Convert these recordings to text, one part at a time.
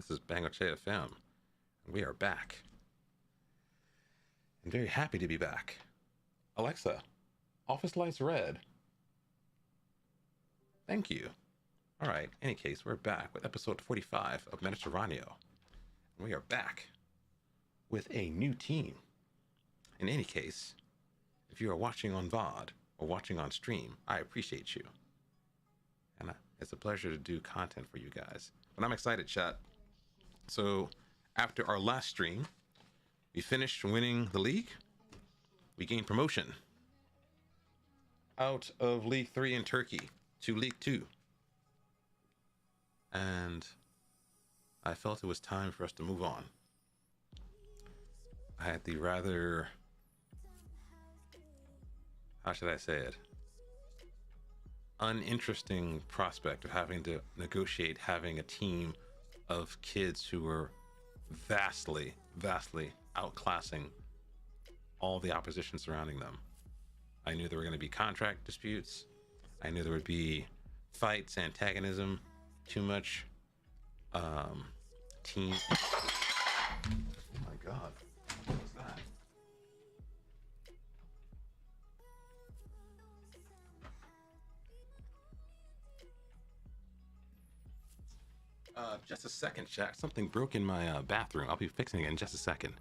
This is BangocheFM, and we are back. I'm very happy to be back. Alexa, office lights red. Thank you. All right, in any case, we're back with episode 45 of Mediterraneo. And we are back with a new team. In any case, if you are watching on VOD or watching on stream, I appreciate you. And it's a pleasure to do content for you guys. But I'm excited, chat. So after our last stream, we finished winning the league. We gained promotion out of League 3 in Turkey to League 2. And I felt it was time for us to move on. I had the rather, how should I say it, uninteresting prospect of having to negotiate having a team of kids who were vastly outclassing all the opposition surrounding them. I knew there were going to be contract disputes. I knew there would be fights, antagonism, too much team. Oh my God, what was that? Just a second, chat. Something broke in my bathroom. I'll be fixing it in just a second.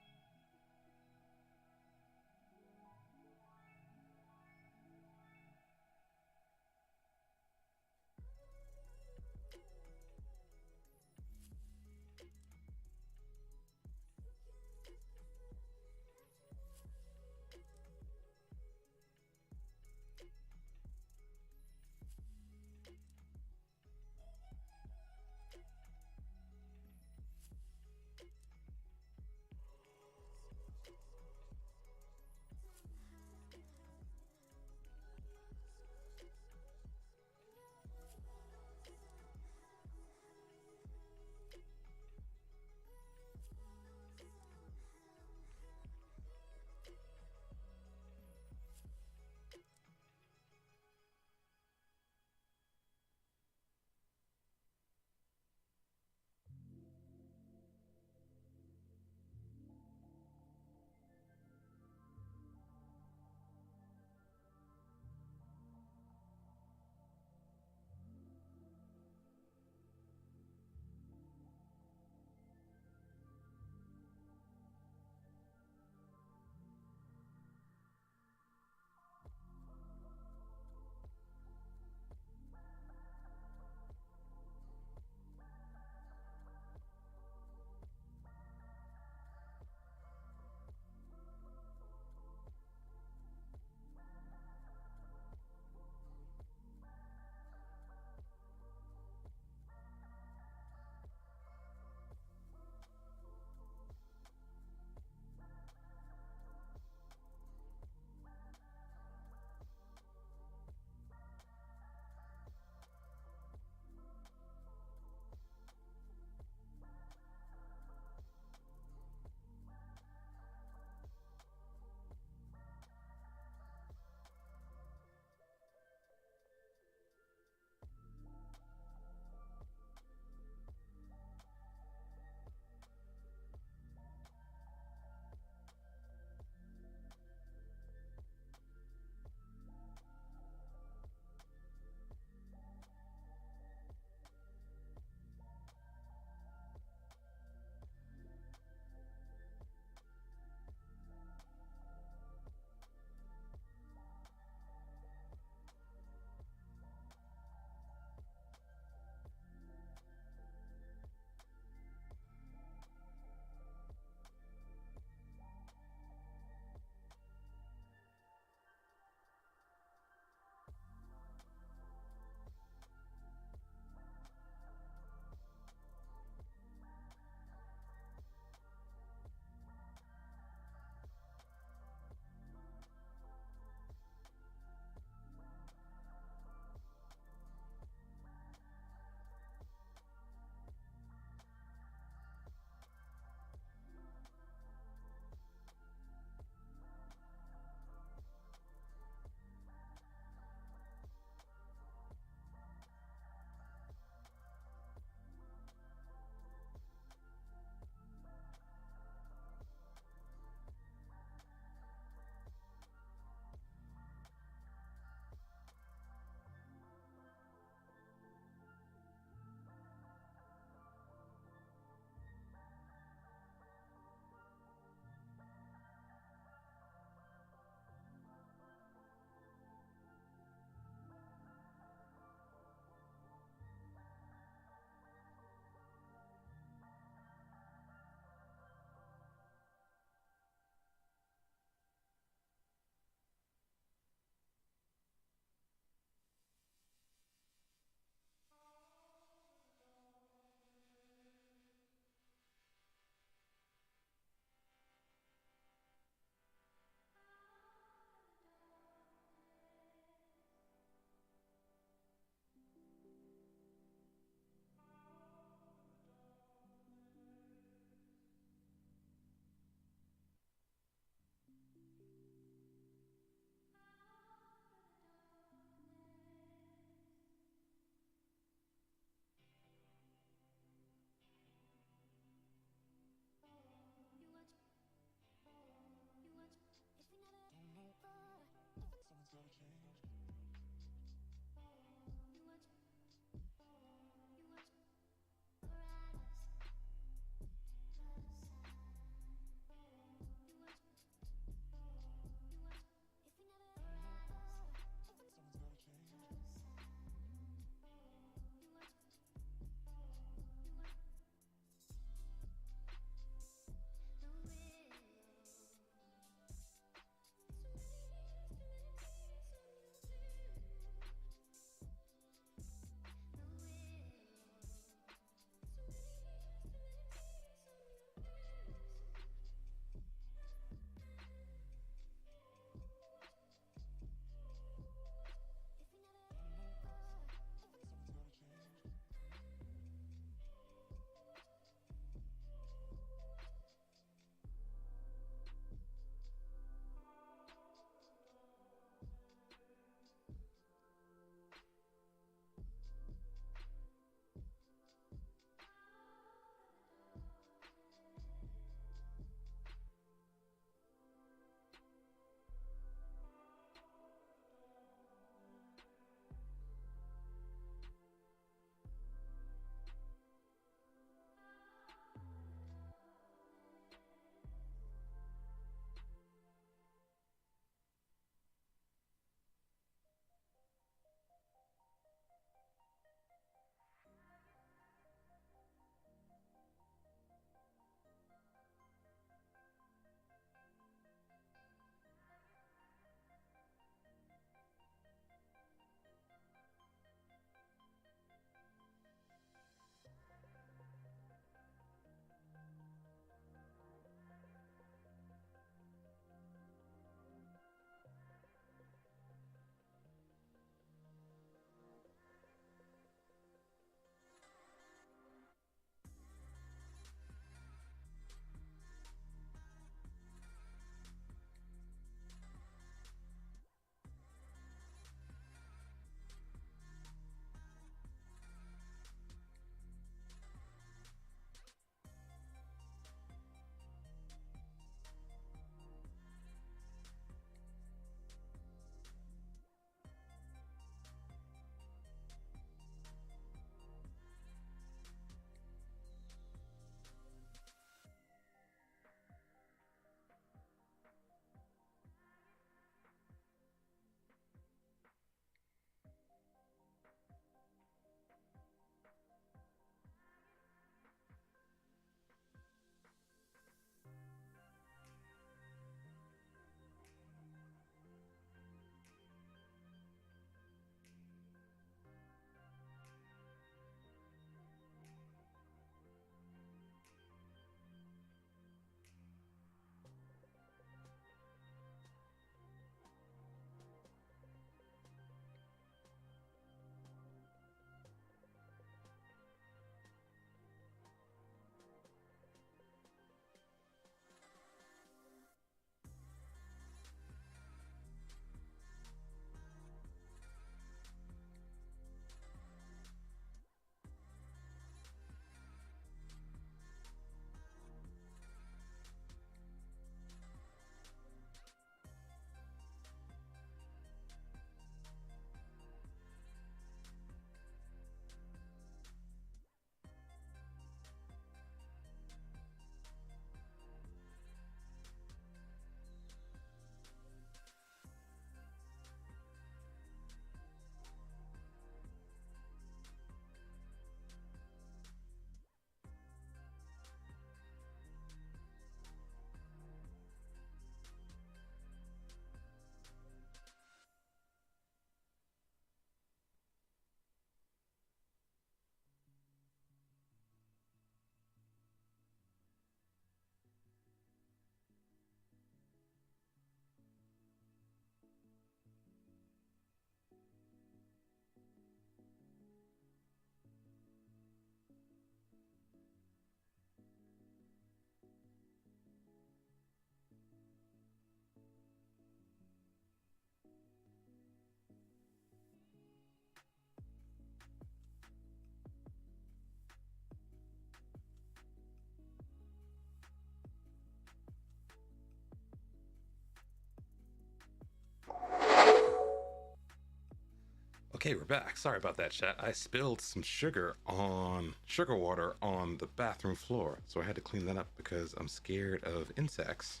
Okay, we're back. Sorry about that, chat. I spilled some sugar water on the bathroom floor, so I had to clean that up because I'm scared of insects.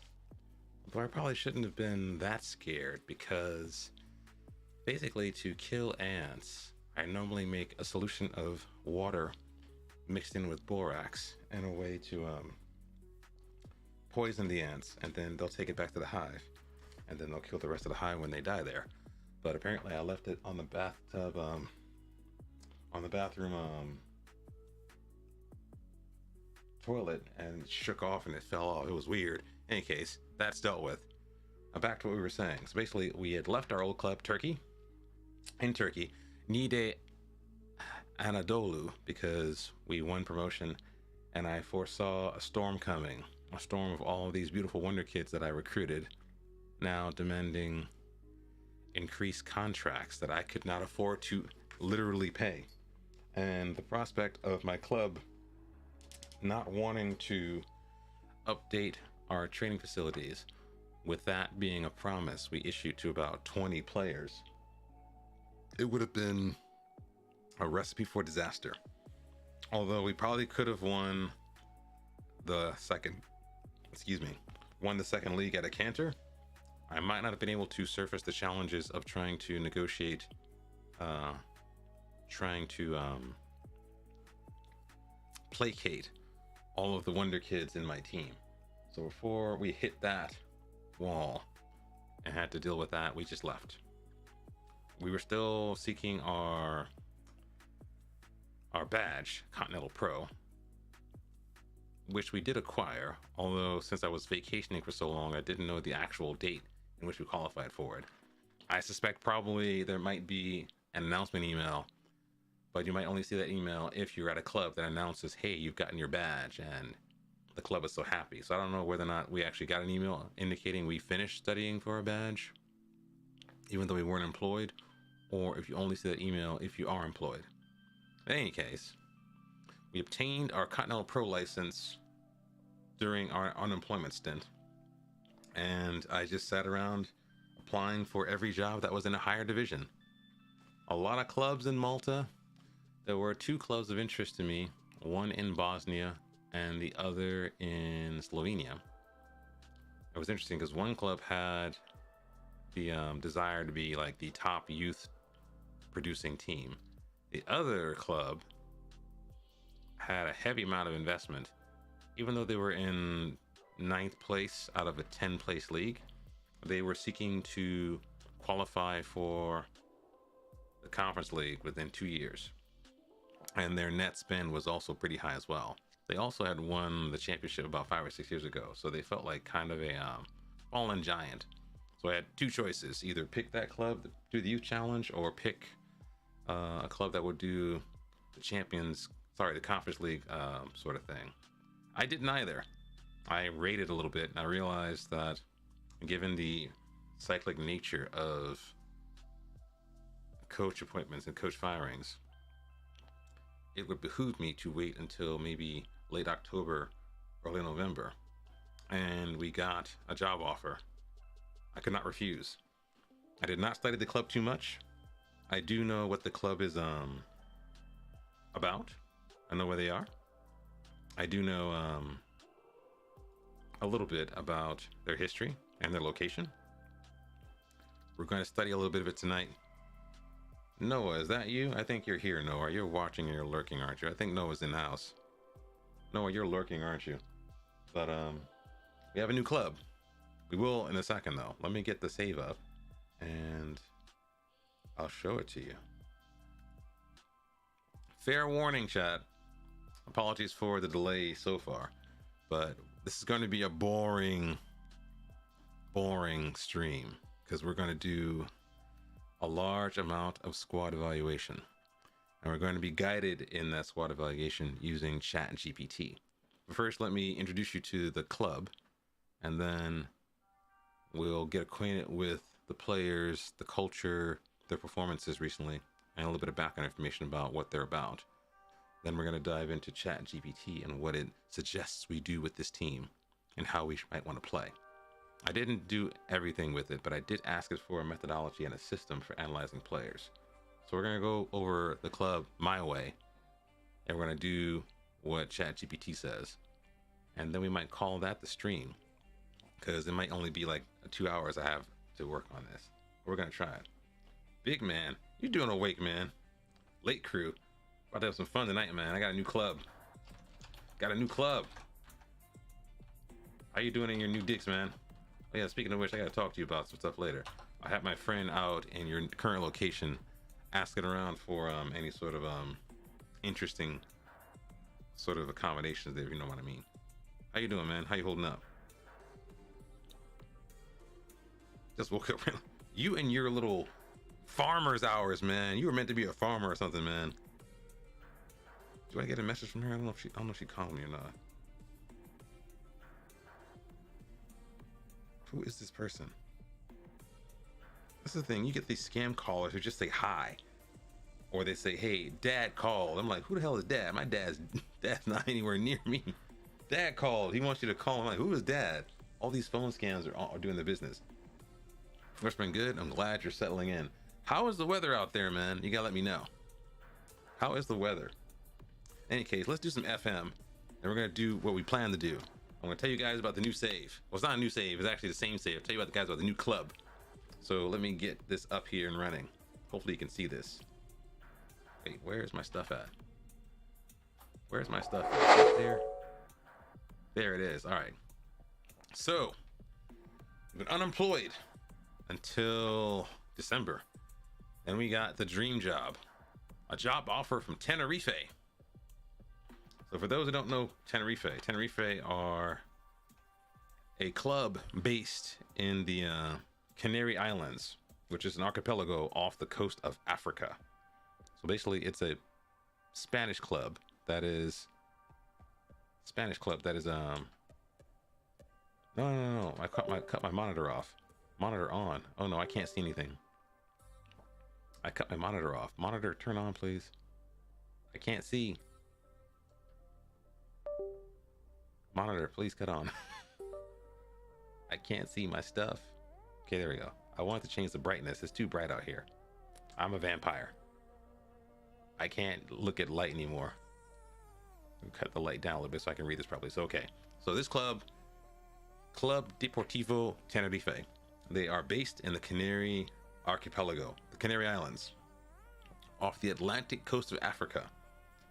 Though I probably shouldn't have been that scared, because basically to kill ants, I normally make a solution of water mixed in with borax in a way to poison the ants, and then they'll take it back to the hive, and then they'll kill the rest of the hive when they die there. But apparently I left it on the bathtub, on the bathroom toilet, and it shook off and it fell off. It was weird. In any case, that's dealt with. Back to what we were saying. So basically, we had left our old club, Turkey, Nide Anadolu, because we won promotion, and I foresaw a storm coming, a storm of all of these beautiful wonder kids that I recruited, now demanding increased contracts that I could not afford to literally pay. And the prospect of my club not wanting to update our training facilities, with that being a promise we issued to about 20 players, it would have been a recipe for disaster. Although we probably could have won the second league at a canter, I might not have been able to surface the challenges of trying to negotiate, placate all of the wonder kids in my team. So before we hit that wall and had to deal with that, we just left. We were still seeking our badge, Continental Pro, which we did acquire, although since I was vacationing for so long, I didn't know the actual date in which we qualified for it. I suspect probably there might be an announcement email, but you might only see that email if you're at a club that announces, hey, you've gotten your badge, and the club is so happy. So I don't know whether or not we actually got an email indicating we finished studying for a badge, even though we weren't employed, or if you only see that email if you are employed. In any case, we obtained our Continental Pro license during our unemployment stint, and I just sat around applying for every job that was in a higher division. A lot of clubs in Malta. There were two clubs of interest to me, one in Bosnia and the other in Slovenia. It was interesting because one club had the desire to be like the top youth producing team. The other club had a heavy amount of investment. Even though they were in 9th place out of a 10-place league, they were seeking to qualify for the Conference League within 2 years. And their net spend was also pretty high as well. They also had won the championship about 5 or 6 years ago, so they felt like kind of a fallen giant. So I had two choices: either pick that club to do the youth challenge, or pick a club that would do the Conference League sort of thing. I did neither. I rated a little bit, and I realized that given the cyclic nature of coach appointments and coach firings, it would behoove me to wait until maybe late October, early November, and we got a job offer I could not refuse. I did not study the club too much. I do know what the club is about. I know where they are. I do know a little bit about their history and their location. We're going to study a little bit of it tonight. Noah, is that you? I think you're here, Noah. You're watching and you're lurking, aren't you? I think Noah's in the house. Noah, you're lurking, aren't you? But we have a new club. We will in a second, though. Let me get the save up, and I'll show it to you. Fair warning, chat. Apologies for the delay so far, but this is going to be a boring stream, because we're going to do a large amount of squad evaluation, and we're going to be guided in that squad evaluation using ChatGPT. But first, let me introduce you to the club, and then we'll get acquainted with the players, the culture, their performances recently, and a little bit of background information about what they're about. Then we're going to dive into ChatGPT and what it suggests we do with this team and how we might want to play. I didn't do everything with it, but I did ask it for a methodology and a system for analyzing players. So we're gonna go over the club my way, and we're gonna do what ChatGPT says, and then we might call that the stream, because it might only be like 2 hours I have to work on this. We're gonna try it. Big man, you doing awake, man? Late crew, about to have some fun tonight, man. I got a new club. Got a new club. How you doing in your new dicks, man? Oh yeah, speaking of which, I gotta talk to you about some stuff later. I have my friend out in your current location, asking around for any sort of interesting sort of accommodations there, if you know what I mean. How you doing, man? How you holding up? Just woke up. You and your little farmer's hours, man. You were meant to be a farmer or something, man. Do I get a message from her? I don't know if she called me or not. Who is this person? This is the thing. You get these scam callers who just say hi, or they say, "Hey, Dad called." I'm like, who the hell is Dad? My dad's not anywhere near me. Dad called. He wants you to call. I'm like, who is Dad? All these phone scams are doing the business. What's been good? I'm glad you're settling in. How is the weather out there, man? You gotta let me know. How is the weather? In any case, let's do some FM, and we're gonna do what we plan to do. I'm gonna tell you guys about the new save. Well, it's not a new save, it's actually the same save. I'll tell you about the guys about the new club. So let me get this up here and running. Hopefully you can see this. Wait, where's my stuff at? Where's my stuff at? Right there. There it is. All right. So, I've been unemployed until December. And we got the dream job. A job offer from Tenerife. So for those who don't know Tenerife are a club based in the Canary Islands, which is an archipelago off the coast of Africa. So basically it's a Spanish club that is no, I cut my monitor off. Monitor on. Oh no, I can't see anything. I cut my monitor off. Monitor turn on, please. I can't see. Monitor, please cut on. I can't see my stuff. Okay, there we go. I wanted to change the brightness. It's too bright out here. I'm a vampire. I can't look at light anymore. Cut the light down a little bit so I can read this properly. So, okay. So this Club Deportivo Tenerife. They are based in the Canary Archipelago, the Canary Islands, off the Atlantic coast of Africa.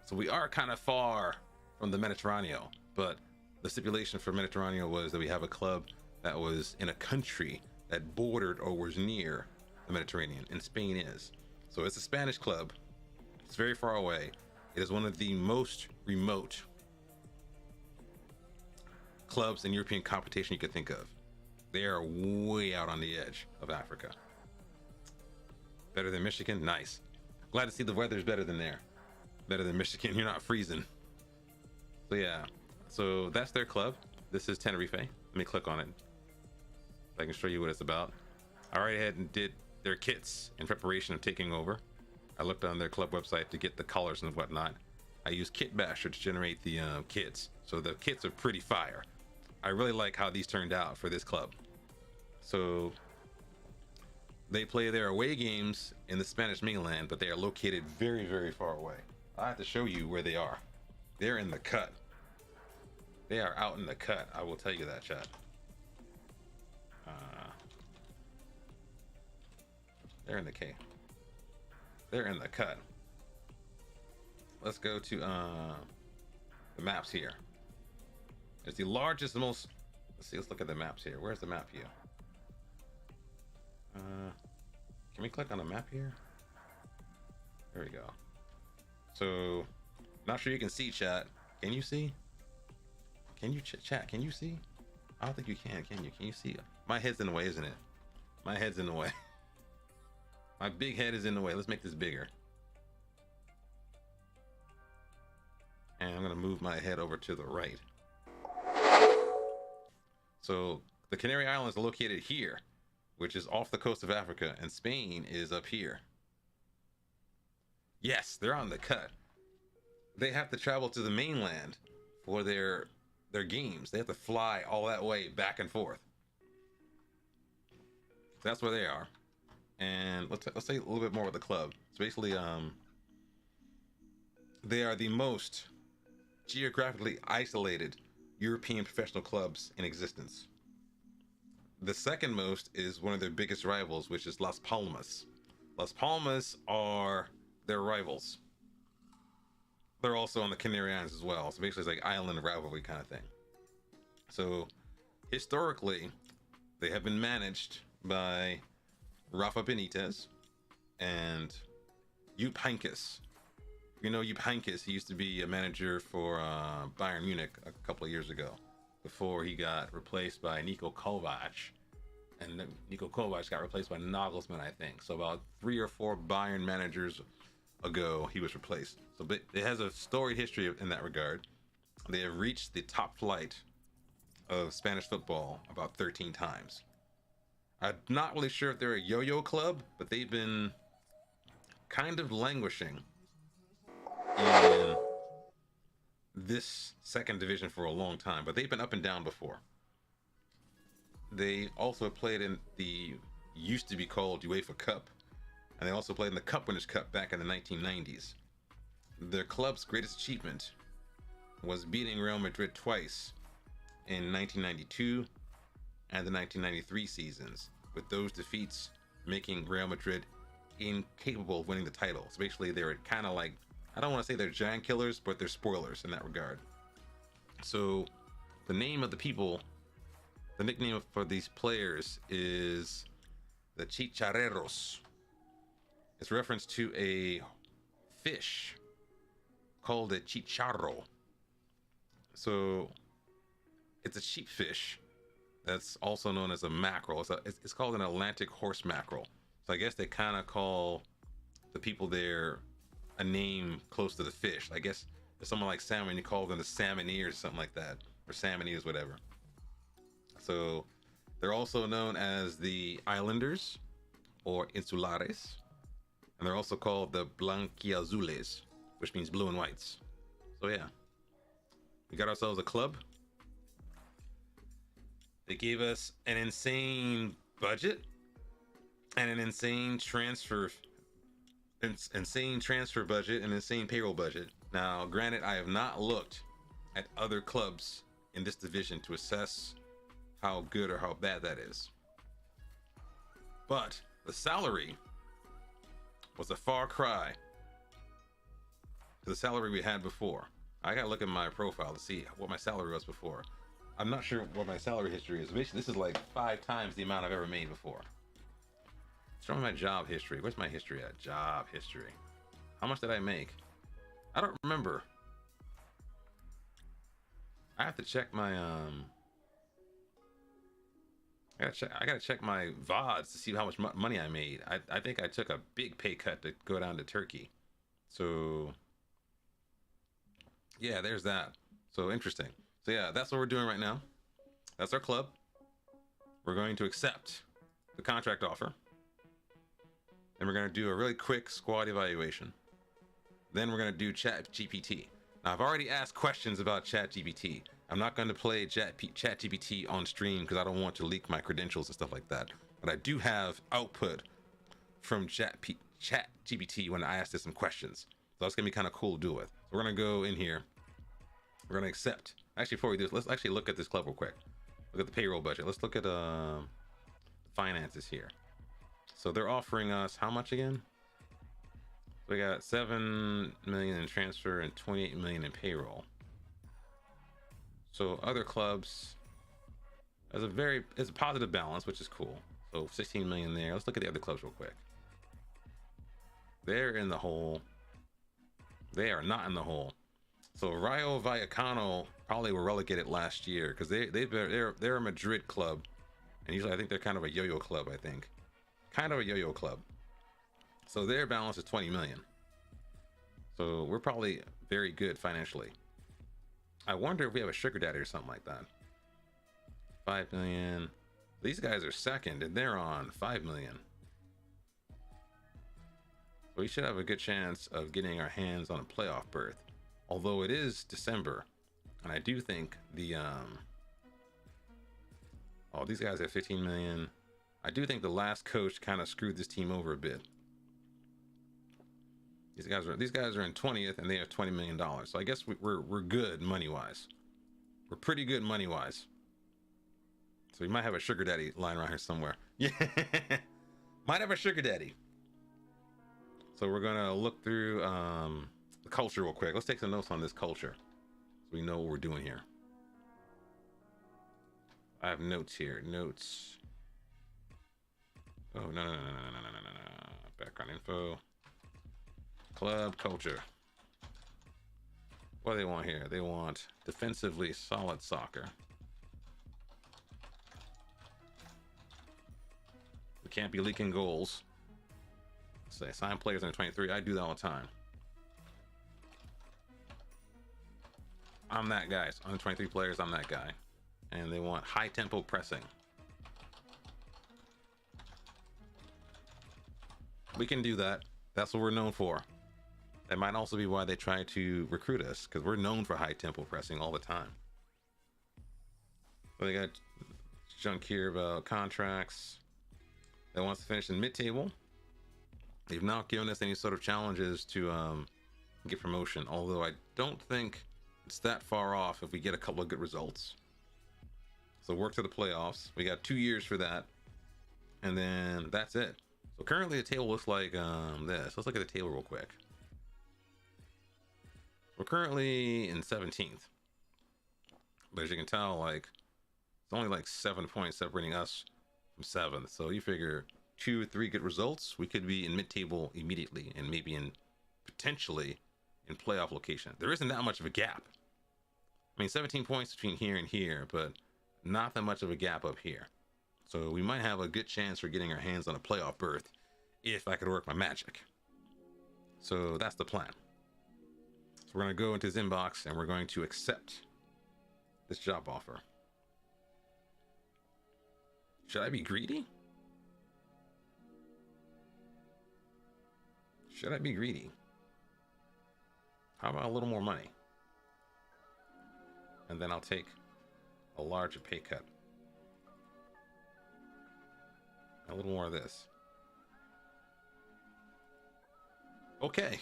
So we are kind of far from the Mediterraneo, but the stipulation for Mediterraneo was that we have a club that was in a country that bordered or was near the Mediterranean, and Spain is. So it's a Spanish club. It's very far away. It is one of the most remote clubs in European competition you could think of. They are way out on the edge of Africa. Better than Michigan? Nice. Glad to see the weather's better than there. Better than Michigan. You're not freezing. So yeah. So that's their club. This is Tenerife. Let me click on it. I can show you what it's about. I already ahead and did their kits in preparation of taking over. I looked on their club website to get the colors and whatnot. I used Kit Basher to generate the kits. So the kits are pretty fire. I really like how these turned out for this club. So they play their away games in the Spanish mainland, but they are located very, very far away. I have to show you where they are. They're in the cut. They are out in the cut. I will tell you that, chat. They're in the K. They're in the cut. Let's go to the maps here. It's the largest, most. Let's look at the maps here. Where's the map view? Can we click on the map here? There we go. So, not sure you can see, chat. Can you see? Can you chat? Can you see? I don't think you can you? Can you see? My head's in the way, isn't it? My head's in the way. My big head is in the way. Let's make this bigger. And I'm gonna move my head over to the right. So the Canary Islands are located here, which is off the coast of Africa, and Spain is up here. Yes, they're on the cut. They have to travel to the mainland for their games. They have to fly all that way back and forth. That's where they are. And let's say a little bit more about the club. So basically, they are the most geographically isolated European professional clubs in existence. The second most is one of their biggest rivals, which is Las Palmas. Las Palmas are their rivals. They're also on the Canary Islands as well. So basically, it's like island rivalry kind of thing. So historically, they have been managed by Rafa Benitez and Jupp Heynckes. You know Jupp Heynckes, he used to be a manager for Bayern Munich a couple of years ago before he got replaced by Niko Kovac. And then Niko Kovac got replaced by Nagelsmann, I think. So about 3 or 4 Bayern managers ago, he was replaced. So it has a storied history in that regard. They have reached the top flight of Spanish football about 13 times. I'm not really sure if they're a yo-yo club, but they've been kind of languishing in this second division for a long time, but they've been up and down before. They also played in the used to be called UEFA Cup, and they also played in the Cup Winners' Cup back in the 1990s. Their club's greatest achievement was beating Real Madrid twice in 1992 and the 1993 seasons, with those defeats making Real Madrid incapable of winning the title. So basically, they were kind of like, I don't want to say they're giant killers, but they're spoilers in that regard. So the name of the people, the nickname for these players is the Chicharreros. It's reference to a fish called a chicharro. So it's a cheap fish that's also known as a mackerel. It's called an Atlantic horse mackerel. So I guess they kind of call the people there a name close to the fish. I guess if someone like salmon, you call them the salmoneers or something like that, or salmoneers, whatever. So they're also known as the Islanders or Insulares, and they're also called the Blanquiazules, which means blue and whites. So yeah, we got ourselves a club. They gave us an insane budget and an insane transfer budget and insane payroll budget. Now, granted, I have not looked at other clubs in this division to assess how good or how bad that is. But the salary was a far cry to the salary we had before. I gotta look at my profile to see what my salary was before. I'm not sure what my salary history is. Basically, this is like 5 times the amount I've ever made before. Show me my job history. Where's my history at? Job history. How much did I make? I don't remember. I have to check my I gotta check my VODs to see how much money I made. I think I took a big pay cut to go down to Turkey. So yeah, there's that. So interesting. So yeah, that's what we're doing right now. That's our club. We're going to accept the contract offer. Then we're going to do a really quick squad evaluation. Then we're going to do ChatGPT. Now, I've already asked questions about ChatGPT. I'm not going to play ChatGPT on stream because I don't want to leak my credentials and stuff like that. But I do have output from ChatGPT when I asked it some questions. So that's going to be kind of cool to do with. So we're going to go in here. We're going to accept. Actually, before we do this, let's actually look at this club real quick. Look at the payroll budget. Let's look at finances here. So they're offering us how much again? We got 7 million in transfer and 28 million in payroll. So other clubs, it's a positive balance, which is cool. So 16 million there. Let's look at the other clubs real quick. They're in the hole. They are not in the hole. So Rayo Vallecano probably were relegated last year because they're a Madrid club, and usually I think they're kind of a yo-yo club. I think, kind of a yo-yo club. So their balance is 20 million. So we're probably very good financially. I wonder if we have a sugar daddy or something like that. 5 million. These guys are second, and they're on 5 million. So we should have a good chance of getting our hands on a playoff berth. Although it is December, and I do think the these guys have 15 million. I do think the last coach kind of screwed this team over a bit. These guys are in 20th and they have $20 million. So I guess we're good money wise. We're pretty good money wise. So we might have a sugar daddy lying around here somewhere. Yeah, might have a sugar daddy. So we're gonna look through the culture real quick. Let's take some notes on this culture so we know what we're doing here. I have notes here. Notes. Oh no. Background info. Club culture. What do they want here? They want defensively solid soccer. We can't be leaking goals. Say sign players under 23. I do that all the time. I'm that guy. Under 23 players, I'm that guy. And they want high tempo pressing. We can do that. That's what we're known for. That might also be why they try to recruit us, because we're known for high tempo pressing all the time. So they got junk here about contracts. They want us to finish in mid-table. They've not given us any sort of challenges to get promotion, although I don't think it's that far off if we get a couple of good results. So work to the playoffs. We got 2 years for that, and then that's it. So currently the table looks like this. Let's look at the table real quick. We're currently in 17th, but as you can tell, like it's only like 7 points separating us from 7th. So you figure 2 or 3 good results, we could be in mid-table immediately, and maybe in potentially in playoff location. There isn't that much of a gap. I mean, 17 points between here and here, but not that much of a gap up here. So we might have a good chance for getting our hands on a playoff berth if I could work my magic. So that's the plan. So we're going to go into his inbox and we're going to accept this job offer. Should I be greedy? Should I be greedy? How about a little more money? And then I'll take a larger pay cut. A little more of this. Okay.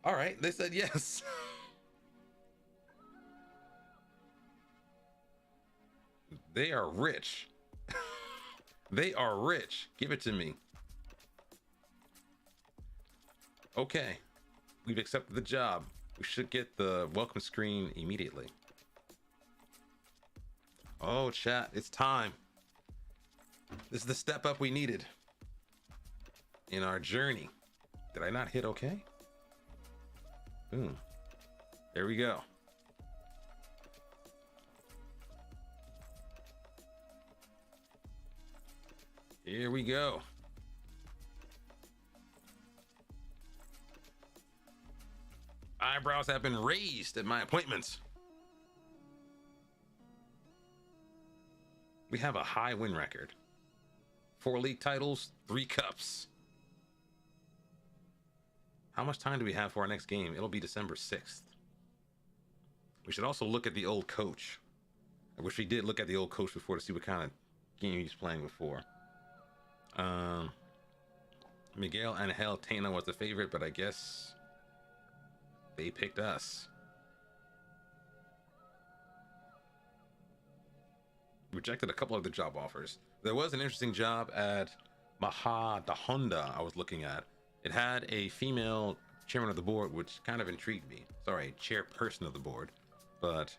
All right, they said yes. They are rich. They are rich. Give it to me. Okay. We've accepted the job. We should get the welcome screen immediately. Oh, chat, it's time. This is the step up we needed in our journey. Did I not hit okay? Boom. There we go. Here we go. Eyebrows have been raised at my appointments. We have a high win record. 4 league titles, 3 cups. How much time do we have for our next game? It'll be December 6th. We should also look at the old coach. I wish we did look at the old coach before to see what kind of game he's playing before. Miguel Angel Tena was the favorite, but I guess they picked us. Rejected a couple of the job offers. There was an interesting job at Maha the Honda I was looking at. It had a female chairman of the board, which kind of intrigued me. Sorry, chairperson of the board. But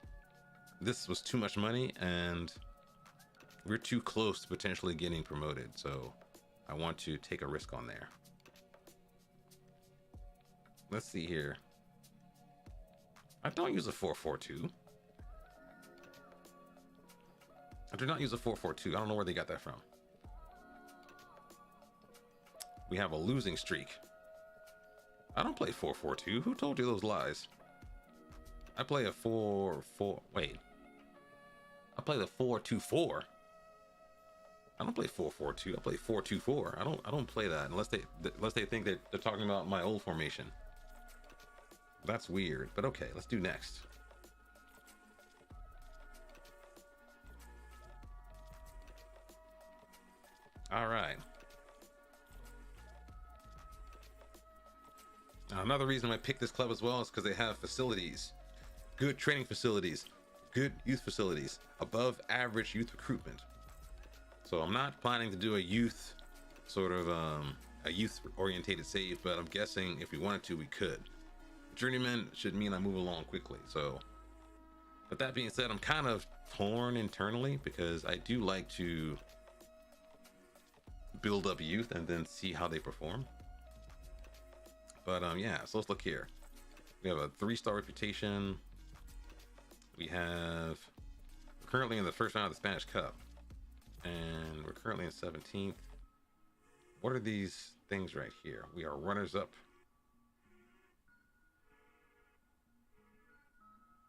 this was too much money, and we're too close to potentially getting promoted. So I want to take a risk on there. Let's see here. I don't use a 4-4-2. I do not use a 4-4-2. I don't know where they got that from. We have a losing streak. I don't play 4-4-2. Who told you those lies? I play a 4-4. Wait. I play the 4-2-4. I don't play 4-4-2. I play 4-2-4. I don't play that unless they think that they're talking about my old formation. That's weird. But okay, let's do next. All right. Now, another reason I picked this club as well is because they have facilities, good training facilities, good youth facilities, above average youth recruitment. So I'm not planning to do a youth sort of a youth orientated save, but I'm guessing if we wanted to, we could. Journeyman should mean I move along quickly. So, but that being said, I'm kind of torn internally because I do like to build up youth and then see how they perform. But yeah, so let's look here. We have a 3-star reputation. We're currently in the first round of the Spanish Cup, and we're currently in 17th. What are these things right here? We are runners up.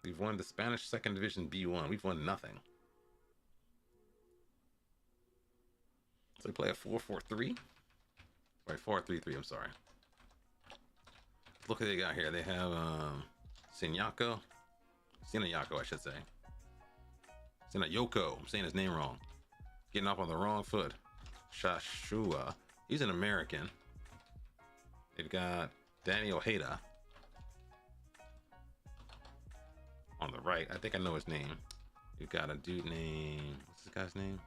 We've won the Spanish Second Division B1. We've won nothing. So we play a 4-4-3. Right, 4-3-3, I'm sorry. Look what they got here. They have Sinayako, I should say. Sinayoko. I'm saying his name wrong. Getting off on the wrong foot. Shashua. He's an American. They've got Danny Ojeda on the right. I think I know his name. You've got a dude named, what's this guy's name?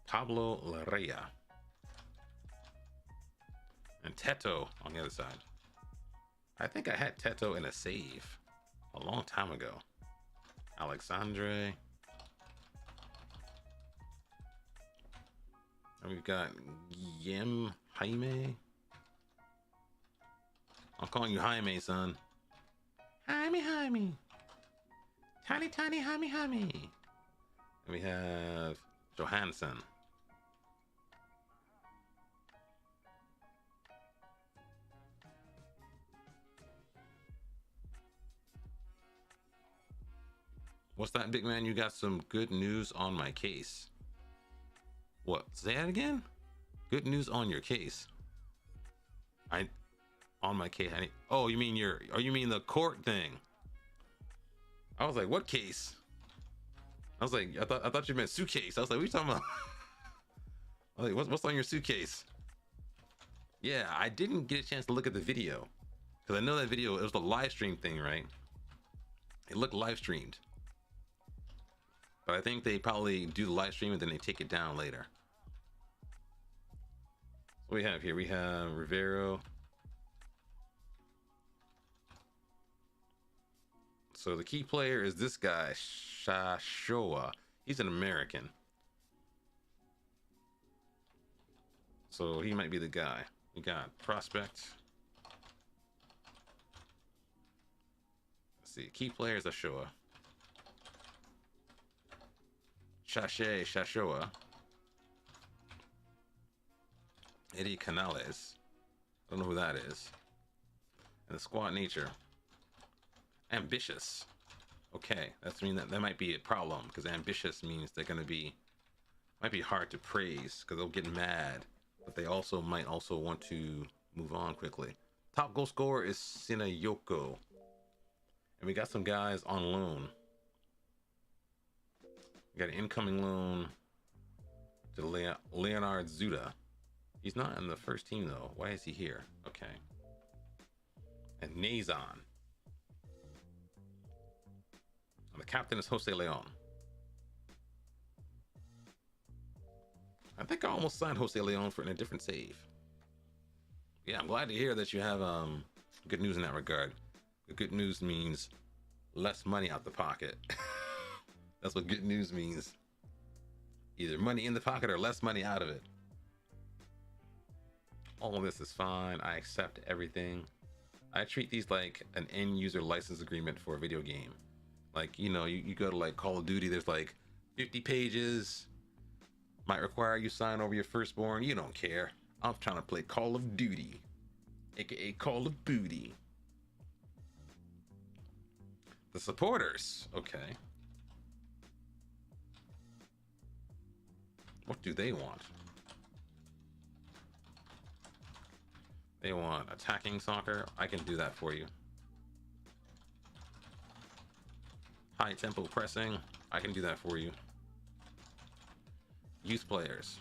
Pablo Larrea. And Teto on the other side. I think I had Teto in a save a long time ago. Alexandre. And we've got Guillem Jaime. I'm calling you Jaime, son. Jaime. Tiny Jaime. And we have Johansson. What's that, big man? You got some good news on my case. What? Say that again? Good news on your case. On my case. Oh, you mean you mean the court thing? I was like, what case? I was like, I thought you meant suitcase. I was like, what are you talking about? I was like, what's on your suitcase? Yeah, I didn't get a chance to look at the video because I know that video, it was the live stream thing, right? It looked live streamed. But I think they probably do the live stream and then they take it down later. What we have here, we have Rivero. So the key player is this guy, Shashoa. He's an American. So he might be the guy. We got Prospect. Let's see, key player is Ashoa. Shashoa. Eddie Canales. I don't know who that is. And the squad nature. Ambitious. Okay, that's mean that might be a problem because ambitious means they're gonna be might be hard to praise because they'll get mad, but they also might also want to move on quickly. Top goal scorer is Sinayoko, and we got some guys on loan. We got an incoming loan to Leonard Zuda. He's not in the first team though. Why is he here? Okay. And Nazon. The captain is Jose Leon. I think I almost signed Jose Leon in a different save. Yeah, I'm glad to hear that you have good news in that regard. The good news means less money out the pocket. That's what good news means. Either money in the pocket or less money out of it. All of this is fine. I accept everything. I treat these like an end user license agreement for a video game. Like, you know, you go to like Call of Duty, there's like 50 pages, might require you sign over your firstborn. You don't care. I'm trying to play Call of Duty, aka Call of Booty. The supporters, okay. What do they want? They want attacking soccer. I can do that for you. High tempo pressing. I can do that for you. youth players.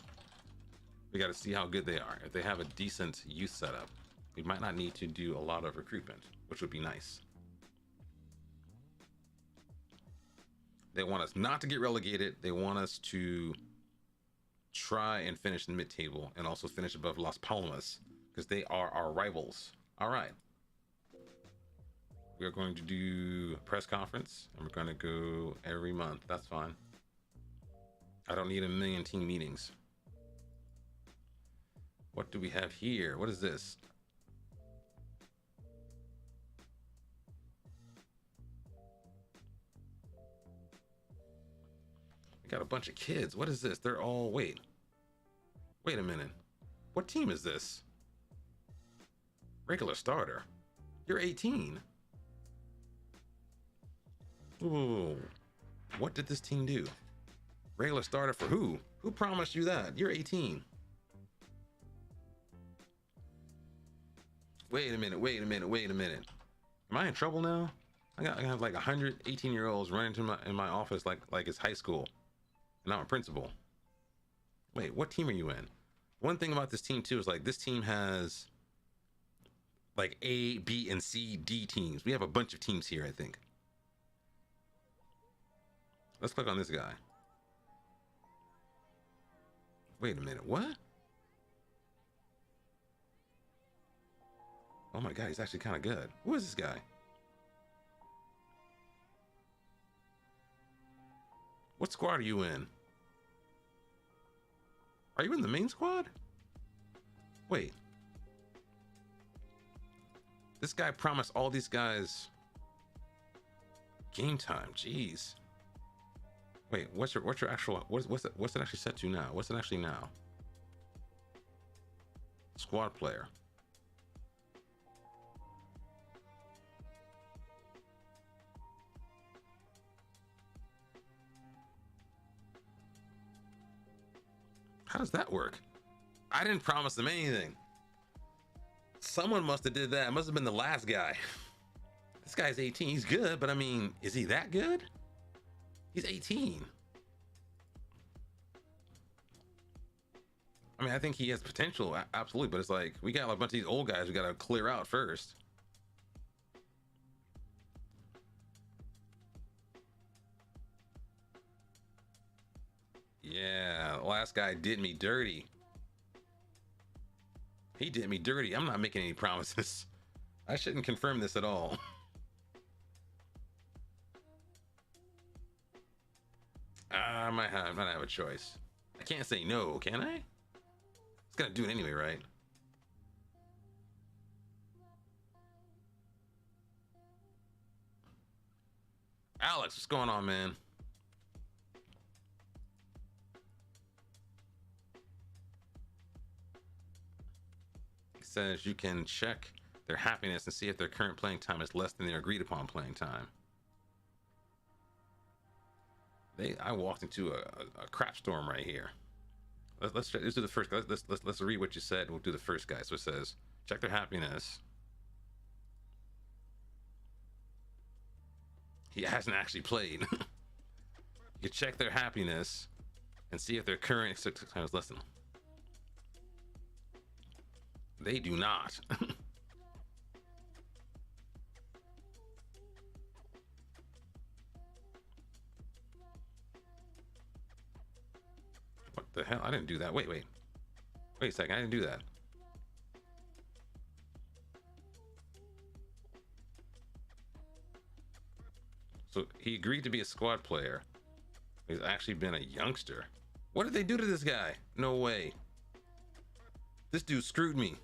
We got to see how good they are. If they have a decent youth setup, we might not need to do a lot of recruitment, which would be nice. They want us not to get relegated. They want us to try and finish in mid-table and also finish above Las Palmas because they are our rivals. All right. We are going to do a press conference and we're going to go every month. That's fine. I don't need a million team meetings. What do we have here? What is this? We got a bunch of kids. What is this? They're all, wait a minute. What team is this? Regular starter. You're 18. Ooh. What did this team do? Regular starter for who? Who promised you that? You're 18. Wait a minute. Am I in trouble now? I have like 100 18-year-olds running in my office like it's high school. And I'm a principal. Wait, what team are you in? One thing about this team too is like this team has like A, B, and C, D teams. We have a bunch of teams here, I think. Let's click on this guy. Wait a minute, what? Oh my God, he's actually kind of good. Who is this guy? What squad are you in? Are you in the main squad? Wait. This guy promised all these guys game time. Jeez. Wait, what's your actual what's it actually set to now? What's it actually now? Squad player. How does that work? I didn't promise them anything. Someone must have did that. It must have been the last guy. This guy's 18. He's good, but I mean, is he that good? He's 18. I mean, I think he has potential, absolutely, but it's like, we got a bunch of these old guys we gotta clear out first. Yeah, the last guy did me dirty. He did me dirty. I'm not making any promises. I shouldn't confirm this at all. I might have a choice. I can't say no, can I? It's gonna do it anyway, right? Alex, what's going on, man? It says you can check their happiness and see if their current playing time is less than their agreed upon playing time. I walked into a crap storm right here. Let's do the first. Let's read what you said. We'll do the first guy. So it says, check their happiness. He hasn't actually played. You check their happiness and see if their current time is less than. They do not. What the hell? I didn't do that. Wait a second. I didn't do that. So he agreed to be a squad player. He's actually been a youngster. What did they do to this guy? No way. This dude screwed me.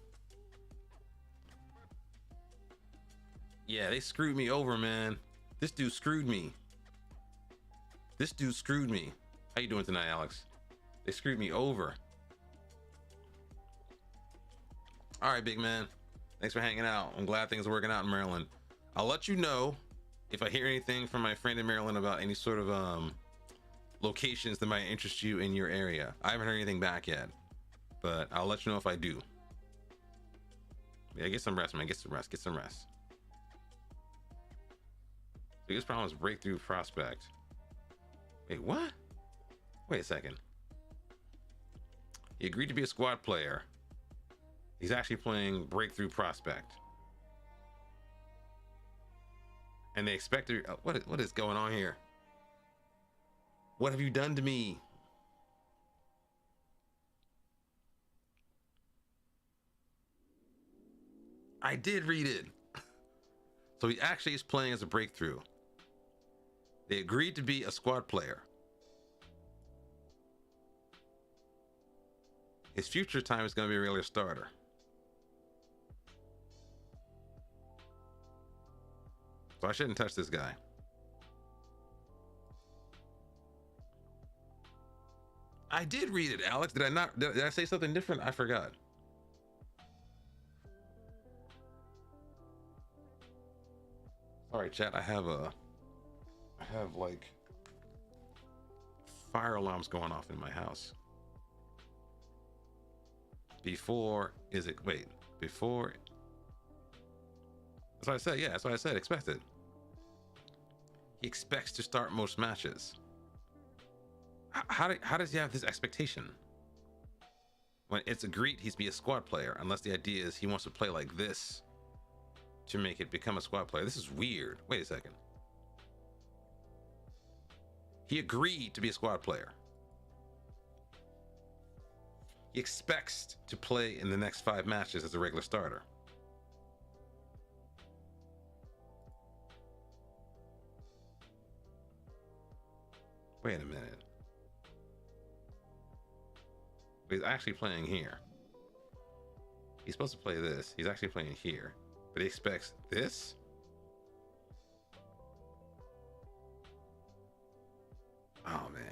Yeah, they screwed me over, man. This dude screwed me. How you doing tonight, Alex? They screwed me over. All right, big man. Thanks for hanging out. I'm glad things are working out in Maryland. I'll let you know if I hear anything from my friend in Maryland about any sort of locations that might interest you in your area. I haven't heard anything back yet, but I'll let you know if I do. Yeah, get some rest, man. Get some rest. Biggest problem is breakthrough prospect. Wait, what? Wait a second. He agreed to be a squad player. He's actually playing breakthrough prospect. And they expect to... What is going on here? What have you done to me? I did read it. So he actually is playing as a breakthrough. They agreed to be a squad player. His future time is going to be a regular starter. So I shouldn't touch this guy. I did read it, Alex. Did I not? Did I say something different? I forgot. Sorry, chat. I have like fire alarms going off in my house. Before is it? Wait, before. That's what I said. Yeah, that's what I said. Expected. He expects to start most matches. How does he have this expectation? When it's agreed he's be a squad player, unless the idea is he wants to play like this to make it become a squad player. This is weird. Wait a second. He agreed to be a squad player. He expects to play in the next 5 matches as a regular starter. Wait a minute. He's actually playing here. He's supposed to play this. He's actually playing here. But he expects this? Oh, man.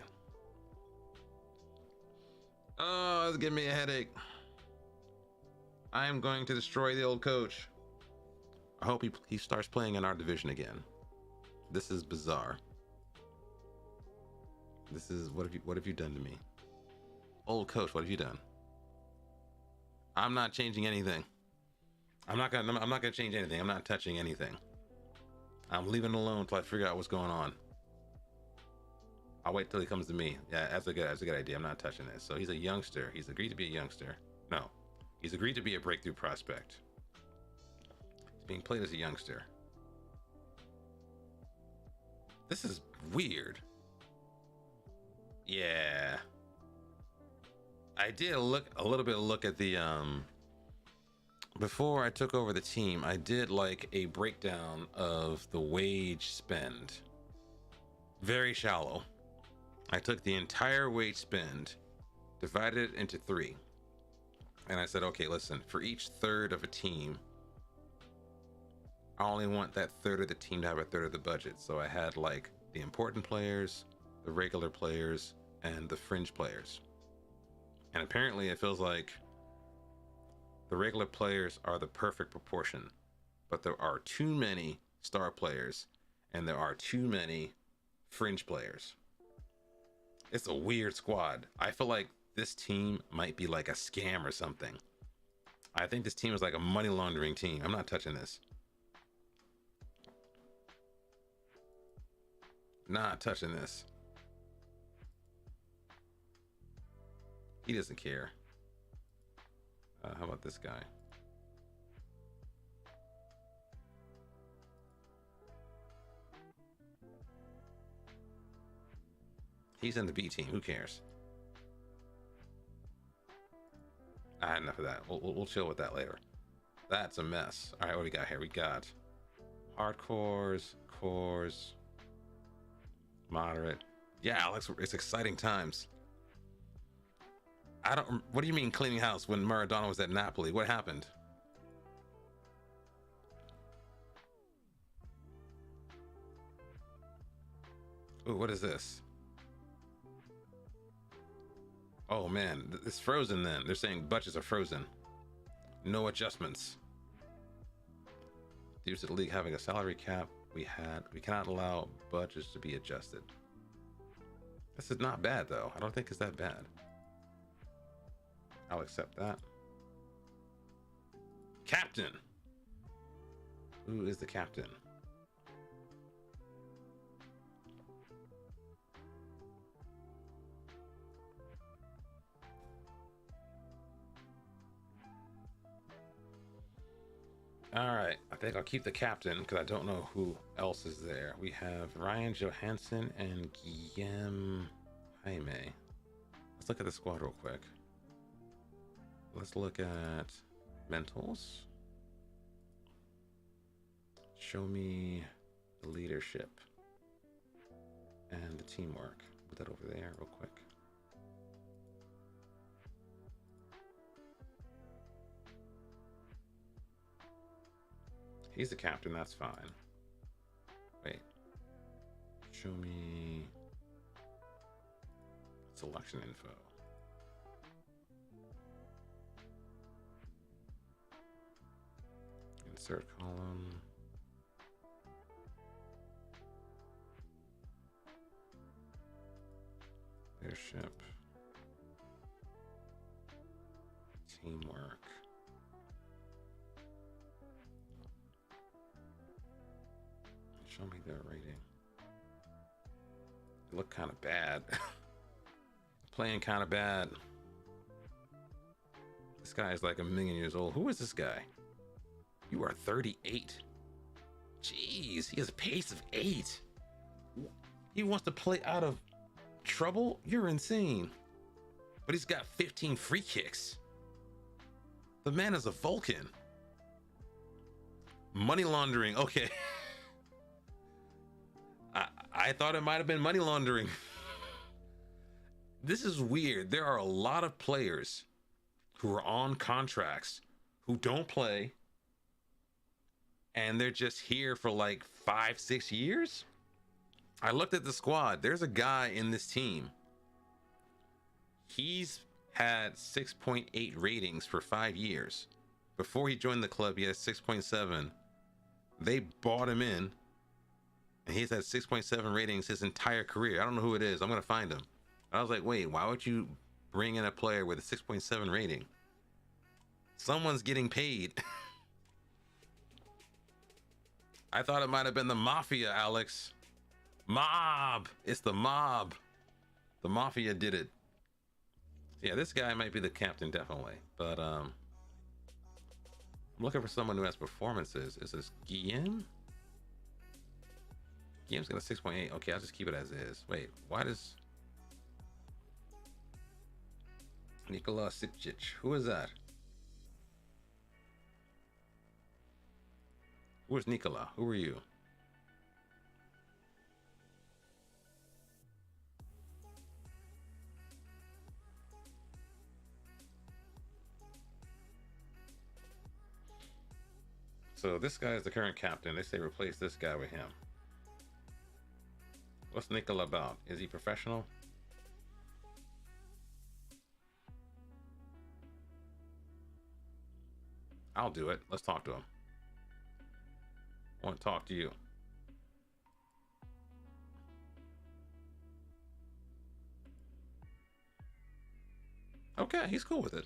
Oh, it's giving me a headache. I am going to destroy the old coach. I hope he starts playing in our division again. This is bizarre. This is what have you done to me? Old coach, what have you done? I'm not changing anything. I'm not gonna change anything. I'm not touching anything. I'm leaving it alone until I figure out what's going on. I'll wait till he comes to me. Yeah, that's a good idea. I'm not touching this. So he's a youngster. He's agreed to be a youngster. No, he's agreed to be a breakthrough prospect. He's being played as a youngster. This is weird. Yeah. I did a little bit of look at the before I took over the team. I did like a breakdown of the wage spend. Very shallow. I took the entire wage spend, divided it into 3, and I said, okay, listen, for each third of a team, I only want that third of the team to have a third of the budget. So I had like the important players, the regular players, and the fringe players. And apparently it feels like the regular players are the perfect proportion, but there are too many star players and there are too many fringe players. It's a weird squad. I feel like this team might be like a scam or something. I think this team is like a money laundering team. I'm not touching this. Not touching this. He doesn't care. How about this guy? He's in the B team. Who cares? I had enough of that. We'll chill with that later. That's a mess. All right, what do we got here? We got hardcores, cores, moderate. Yeah, Alex, it's exciting times. What do you mean cleaning house when Maradona was at Napoli? What happened? Ooh, what is this? Oh man, it's frozen then. They're saying budgets are frozen. No adjustments. Due to the league having a salary cap, we cannot allow budgets to be adjusted. This is not bad though. I don't think it's that bad. I'll accept that. Captain. Who is the captain? All right, I think I'll keep the captain because I don't know who else is there. We have Ryan Johansson and Guillaume Jaime. Let's look at the squad real quick. Let's look at mentals. Show me the leadership and the teamwork. Put that over there real quick. He's the captain, that's fine. Wait. Show me selection info. Insert column. Leadership. Teamwork. Show me their rating. They look kind of bad. Playing kind of bad. This guy is like 1,000,000 years old. Who is this guy? You are 38. Jeez, he has a pace of 8. He wants to play out of trouble? You're insane. But he's got 15 free kicks. The man is a Vulcan. Money laundering. Okay. I thought it might have been money laundering. This is weird. There are a lot of players who are on contracts who don't play, and they're just here for like 5-6 years. I looked at the squad. There's a guy in this team. He's had 6.8 ratings for 5 years. Before he joined the club, he had 6.7. They bought him in, and he's had 6.7 ratings his entire career. I don't know who it is. I'm going to find him. I was like, wait, why would you bring in a player with a 6.7 rating? Someone's getting paid. I thought it might have been the mafia, Alex. Mob. It's the mob. The mafia did it. Yeah, this guy might be the captain, definitely. But I'm looking for someone who has performances. Is this Guillaume? Guillaume's got a 6.8. Okay, I'll just keep it as is. Wait, why does Nikola Sipcic? Who is that? Who is Nikola? Who are you? So this guy is the current captain. They say replace this guy with him. What's Nikola about? Is he professional? I'll do it. Let's talk to him. I want to talk to you. Okay, he's cool with it.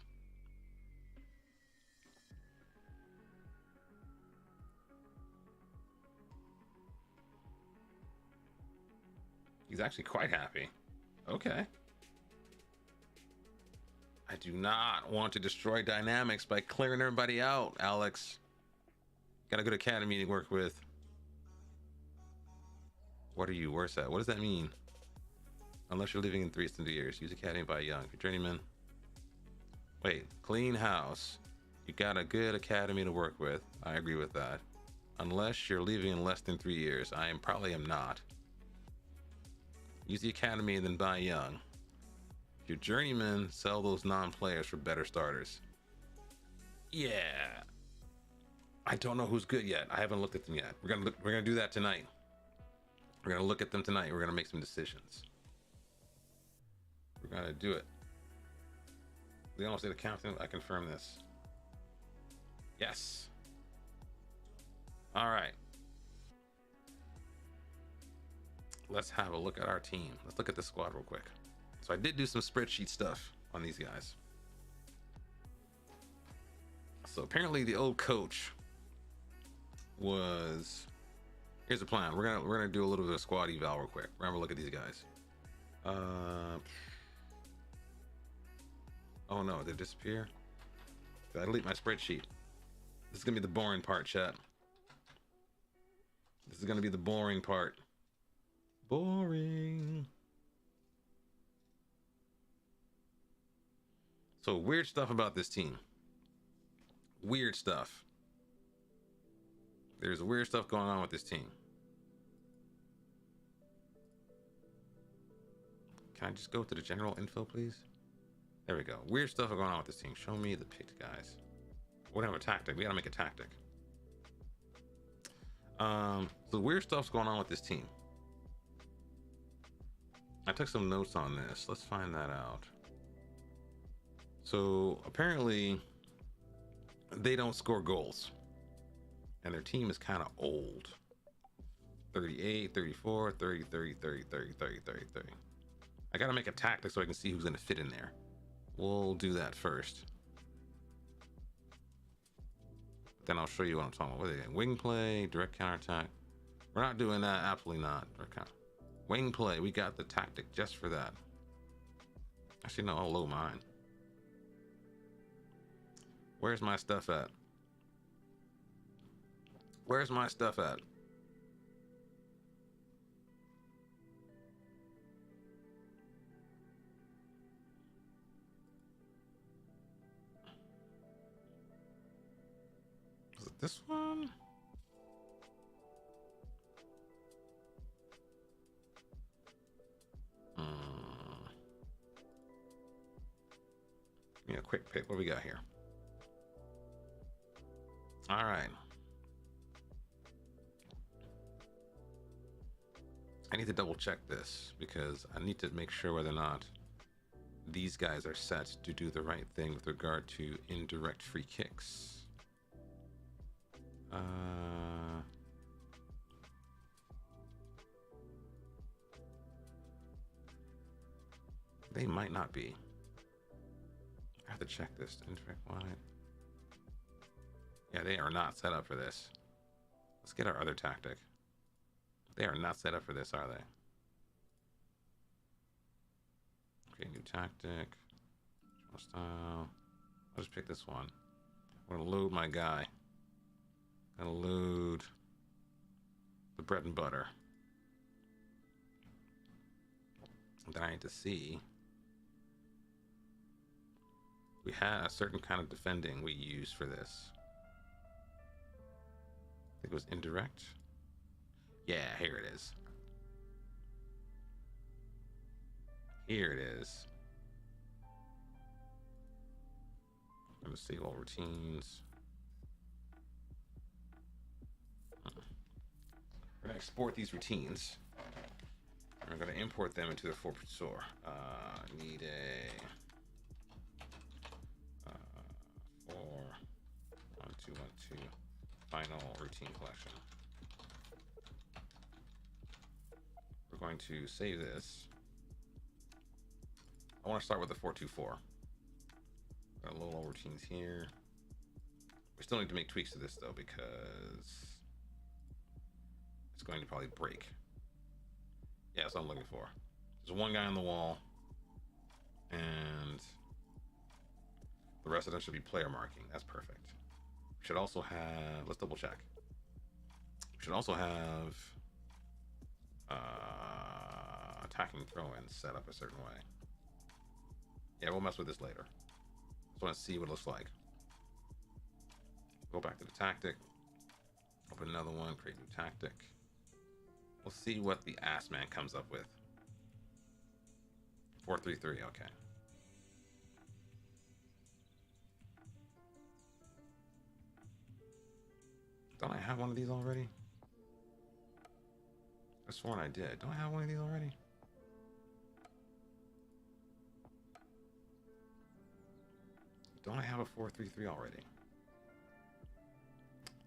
He's actually quite happy. Okay. I do not want to destroy dynamics by clearing everybody out, Alex. Got a good academy to work with. What are you worse at? What does that mean? Unless you're living in 3 years. Use academy by young. If you're journeyman. Wait, clean house. You got a good academy to work with. I agree with that. Unless you're leaving in less than 3 years. I probably am not. Use the academy and then buy young. If you're journeyman, sell those non-players for better starters. Yeah. I don't know who's good yet. I haven't looked at them yet. We're gonna do that tonight. We're gonna look at them tonight. We're gonna make some decisions. We're gonna do it. They don't say the captain. I confirm this. Yes. All right. Let's have a look at our team. Let's look at the squad real quick. So I did do some spreadsheet stuff on these guys. So apparently the old coach was, here's the plan. We're gonna do a little bit of squad eval real quick. We're gonna look at these guys. Oh no, did it disappear? Did I delete my spreadsheet? This is gonna be the boring part, chat. This is gonna be the boring part. Boring. So weird stuff about this team. Weird stuff. There's weird stuff going on with this team. Can I just go to the general info, please? There we go. Weird stuff going on with this team. Show me the picked guys. We don't have a tactic. We gotta make a tactic. So weird stuff's going on with this team. I took some notes on this. Let's find that out. So apparently they don't score goals. And their team is kind of old. 38, 34, 30, 30, 30, 30, 30, 30, 30. I gotta make a tactic so I can see who's gonna fit in there. We'll do that first. Then I'll show you what I'm talking about. What are they doing? Wing play, direct counterattack. We're not doing that. Absolutely not. Wing play. We got the tactic just for that. Actually, no, I'll load mine. Where's my stuff at? Where's my stuff at? Is it this one? Yeah, quick pick. What we got here? All right. I need to double check this because I need to make sure whether or not these guys are set to do the right thing with regard to indirect free kicks. They might not be. I have to check this. Indirect wide. Yeah, they are not set up for this. Let's get our other tactic. They are not set up for this, are they? Okay, new tactic. Style. I'll just pick this one. I'm gonna load my guy. I'm gonna load the bread and butter. Then I need to see. We had a certain kind of defending we used for this. I think it was indirect. Yeah, here it is. Here it is. I'm gonna save all routines. We're gonna export these routines. We're gonna import them into the 4.4. Need a 41212 final routine collection. We're going to save this. I want to start with the 424. Got a little routines here. We still need to make tweaks to this though because it's going to probably break. Yeah, that's what I'm looking for. There's one guy on the wall, and the rest of them should be player marking. That's perfect. We should also have, let's double check. We should also have attacking throw-ins set up a certain way. Yeah, we'll mess with this later. Just want to see what it looks like. Go back to the tactic. Open another one, create new tactic. We'll see what the ass man comes up with. 4-3-3, okay. Don't I have one of these already? I sworn I did. Don't I have one of these already? Don't I have a 4-3-3 already?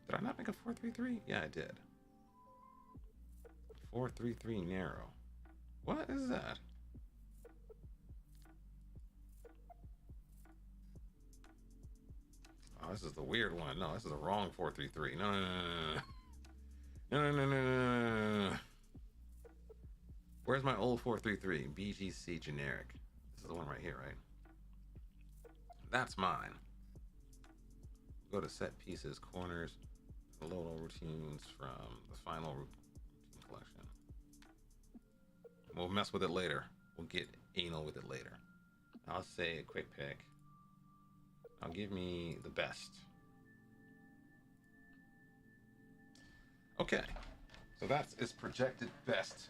Did I not make a 4-3-3? Yeah, I did. 4-3-3 narrow. What is that? Oh, this is the weird one. No, this is the wrong 4-3-3. No, no, no, no, no, no, no, no, no, no. Where's my old 4-3-3? BGC generic. This is the one right here, right? That's mine. Go to set pieces, corners, load all routines from the final routine collection. We'll mess with it later. We'll get anal with it later. I'll say a quick pick. I'll give me the best. Okay, so that's its projected best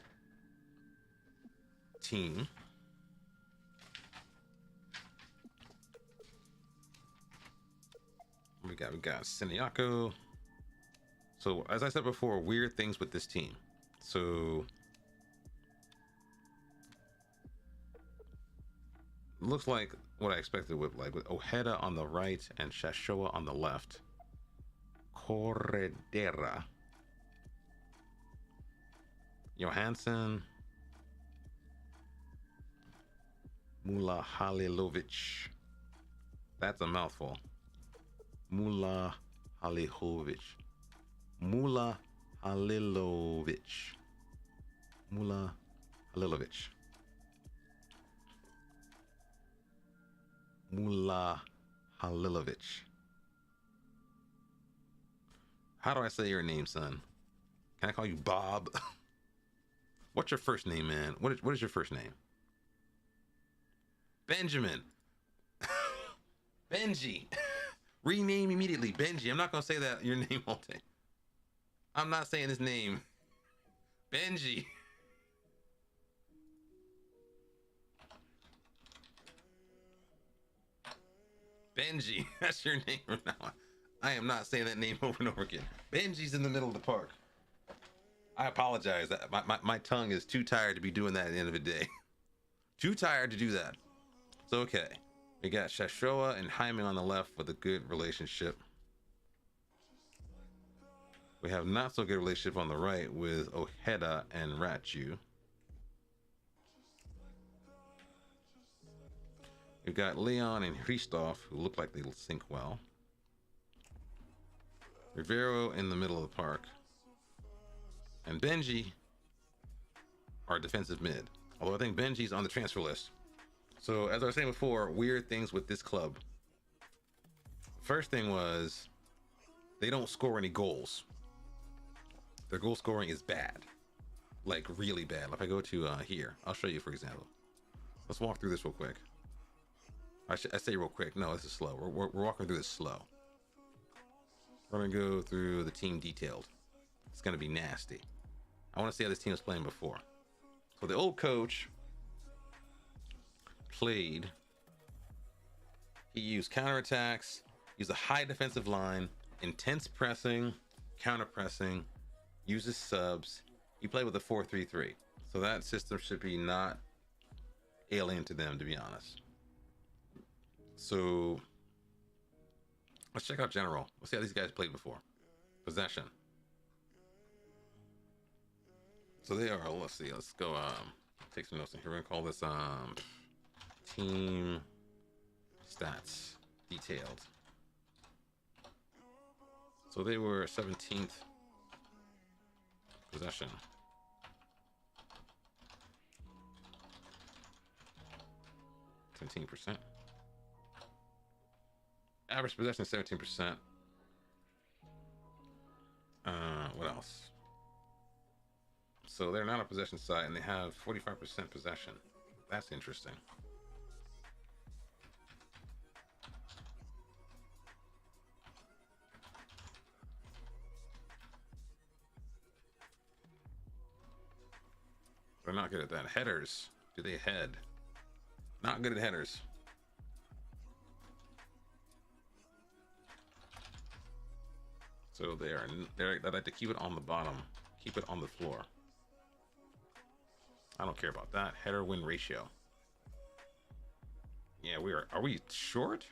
team. We got Siniako. So as I said before, weird things with this team. So looks like what I expected with Ojeda on the right and Shashoa on the left. Corredera, Johansson, Mula Halilovic. That's a mouthful. Mula Halilovic. Mula Halilovic. Mula Halilovic. Mula Halilovic. How do I say your name, son? Can I call you Bob? What's your first name, man? What is your first name? Benjamin. Benji. Rename immediately. Benji. I'm not going to say that your name all day. I'm not saying his name. Benji. Benji. That's your name from now on. I am not saying that name over and over again. Benji's in the middle of the park. I apologize. My tongue is too tired to be doing that at the end of the day. Too tired to do that. So, okay. We got Shashoa and Jaime on the left with a good relationship. We have not so good relationship on the right with Ojeda and Ratju. We've got Leon and Christoph, who look like they'll sync well. Rivero in the middle of the park. And Benji, our defensive mid. Although I think Benji's on the transfer list. So, as I was saying before, weird things with this club. First thing was, they don't score any goals. Their goal scoring is bad. Like, really bad. If I go to here, I'll show you, for example. Let's walk through this real quick. I say real quick. No, this is slow. We're walking through this slow. We're going to go through the team detailed. It's going to be nasty. I want to see how this team was playing before. So the old coach played. He used counterattacks, used a high defensive line, intense pressing, counter pressing, uses subs. He played with a 4-3-3. So that system should be not alien to them, to be honest. So let's check out general. Let's see how these guys played before. Possession. So they are, let's see, let's go take some notes in here. We're gonna call this team stats detailed. So they were 17th possession. %. Average possession 17%. What else? So they're not a possession side and they have 45% possession. That's interesting. They're not good at that. Headers. Do they head? Not good at headers. So they like to keep it on the bottom, keep it on the floor. I don't care about that. Header win ratio. Yeah, are we short?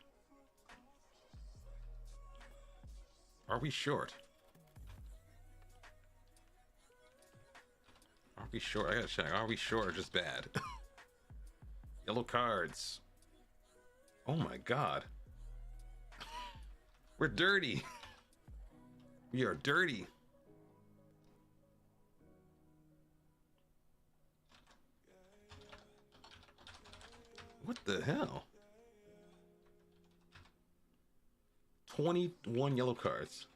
Are we short? Are we short? I gotta check. Are we short or just bad? Yellow cards. Oh my god. We're dirty. We are dirty. What the hell? 21 yellow cards,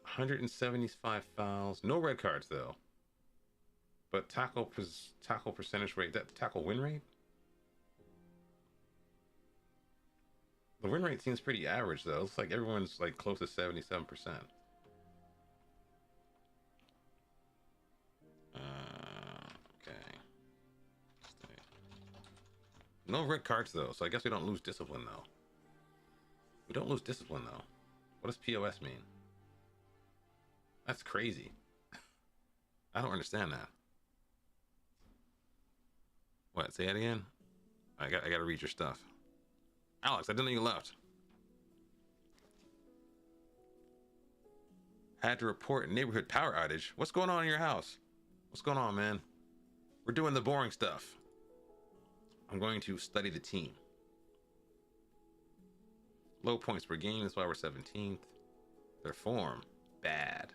175 fouls. No red cards though. But tackle percentage rate, that tackle win rate. The win rate seems pretty average though. It's like everyone's like close to 77%. Okay. No red cards though, so I guess we don't lose discipline though. We don't lose discipline though. What does POS mean? That's crazy. I don't understand that. What? Say that again? I gotta read your stuff. Alex, I didn't know you left. Had to report neighborhood power outage. What's going on in your house? What's going on, man? We're doing the boring stuff. I'm going to study the team. Low points per game, that's why we're 17th. Their form, bad.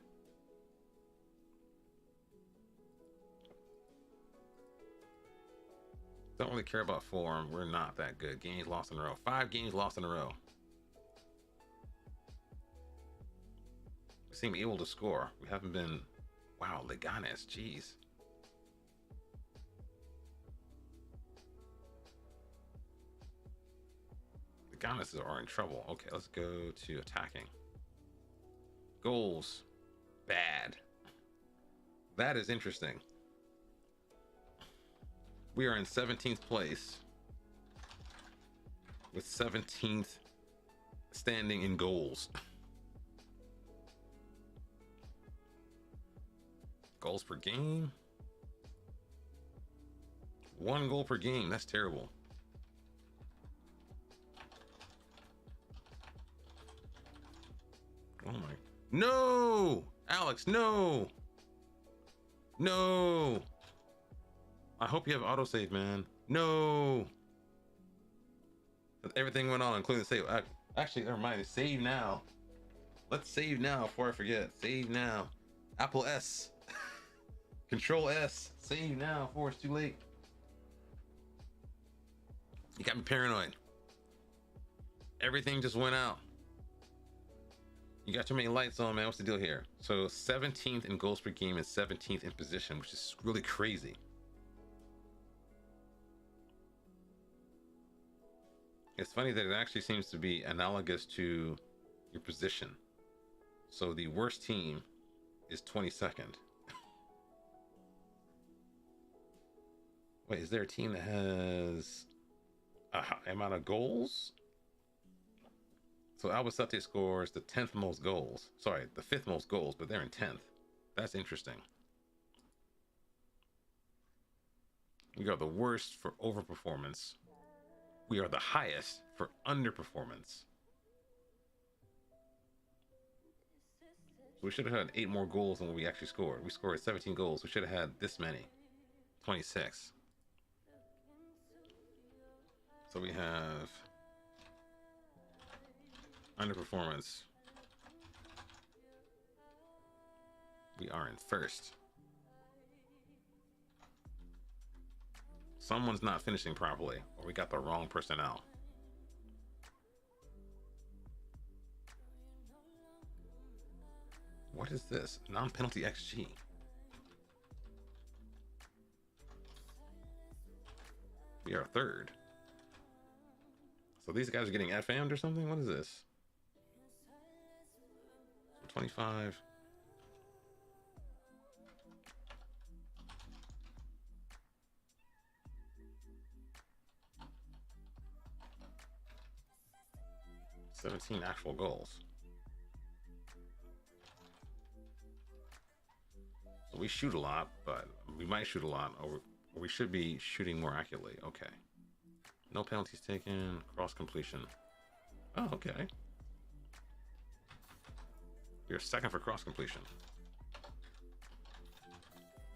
Don't really care about form. We're not that good. Games lost in a row. 5 games lost in a row. We seem able to score. We haven't been... Wow, Leganes, jeez. Leganes are in trouble. Okay, let's go to attacking. Goals, bad. That is interesting. We are in 17th place with 17th standing in goals. Goals per game. 1 goal per game. That's terrible. Oh my. No! Alex, no! No! I hope you have autosave, man. No! Everything went on, including the save. Actually, never mind. Save now. Let's save now before I forget. Save now. Apple S. Control S. Save now before it's too late. You got me paranoid. Everything just went out. You got too many lights on, man. What's the deal here? So 17th in goals per game and 17th in position, which is really crazy. It's funny that it actually seems to be analogous to your position. So the worst team is 22nd. Wait, is there a team that has a amount of goals? So Albacete scores the 10th most goals. Sorry, the 5th most goals, but they're in 10th. That's interesting. We are the worst for overperformance. We are the highest for underperformance. So we should have had 8 more goals than what we actually scored. We scored 17 goals. We should have had this many. 26. So we have underperformance. We are in first. Someone's not finishing properly, or we got the wrong personnel. What is this? Non-penalty XG. We are third. So these guys are getting FM'd or something? What is this? 25. "17 actual goals. So we shoot a lot, but we might shoot a lot, or we should be shooting more accurately. Okay. No penalties taken. Cross completion. Oh, okay. You're second for cross completion.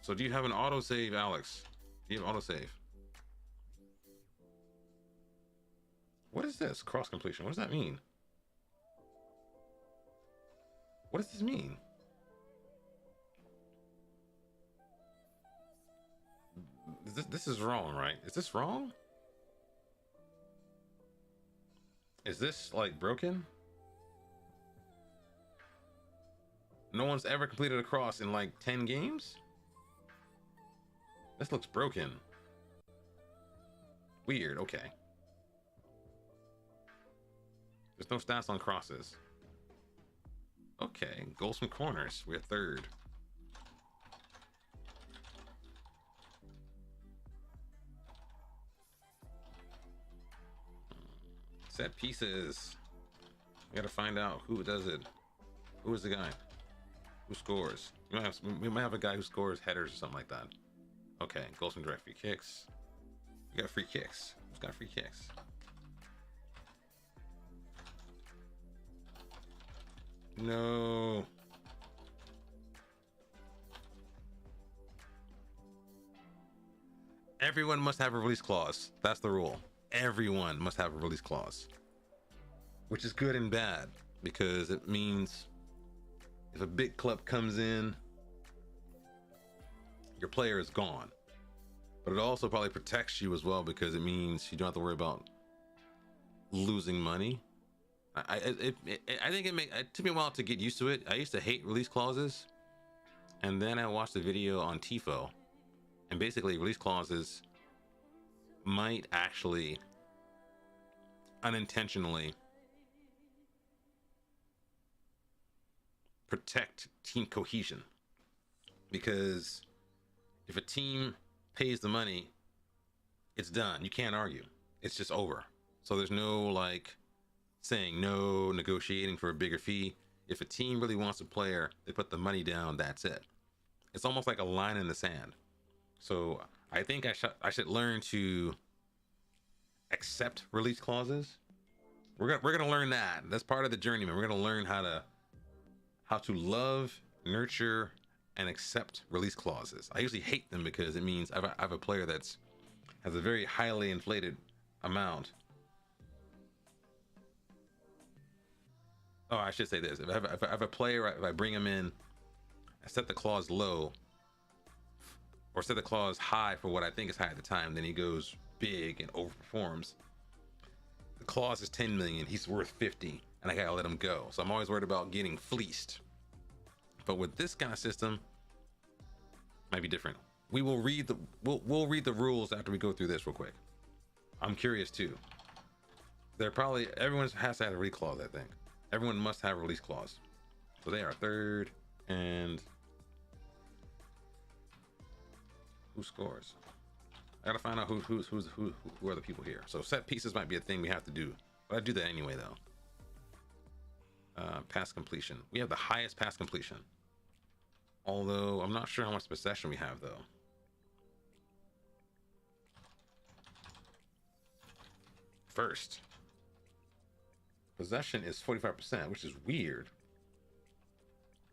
So do you have an autosave, Alex? Do you have autosave? What is this? Cross completion. What does that mean? What does this mean? This is wrong, right? Is this wrong? Is this like broken? No one's ever completed a cross in like 10 games? This looks broken. Weird, okay. There's no stats on crosses. Okay, goals from corners. We're third. Set pieces. We gotta find out who does it. Who is the guy? Who scores? We might have a guy who scores headers or something like that. Okay, goals from direct free kicks. We got free kicks. Who's got free kicks? No. Everyone must have a release clause. That's the rule. Everyone must have a release clause. Which is good and bad, because it means if a big club comes in, your player is gone. But it also probably protects you as well, because it means you don't have to worry about losing money. I think it took me a while to get used to it. I used to hate release clauses, and then I watched a video on TIFO, and basically release clauses might actually unintentionally protect team cohesion, because if a team pays the money, it's done. You can't argue. It's just over. So there's no like saying no, negotiating for a bigger fee. If a team really wants a player, they put the money down. That's it. It's almost like a line in the sand. So I think I should learn to accept release clauses. We're gonna learn that. That's part of the journey, man. We're gonna learn how to love, nurture, and accept release clauses. I usually hate them because it means I have a player that's has a very highly inflated amount. Oh, I should say this. If I have a player, if I bring him in, I set the clause low, or set the clause high for what I think is high at the time, then he goes big and overperforms. The clause is 10 million, he's worth 50, and I gotta let him go. So I'm always worried about getting fleeced. But with this kind of system, might be different. We will read the we'll read the rules after we go through this real quick. I'm curious too. They're probably everyone has to have a release clause. I think everyone must have a release clause. So they are third, and who scores? I gotta find out who are the people here. So set pieces might be a thing we have to do, but I do that anyway though. Pass completion. We have the highest pass completion. Although I'm not sure how much possession we have though. First, possession is 45%, which is weird.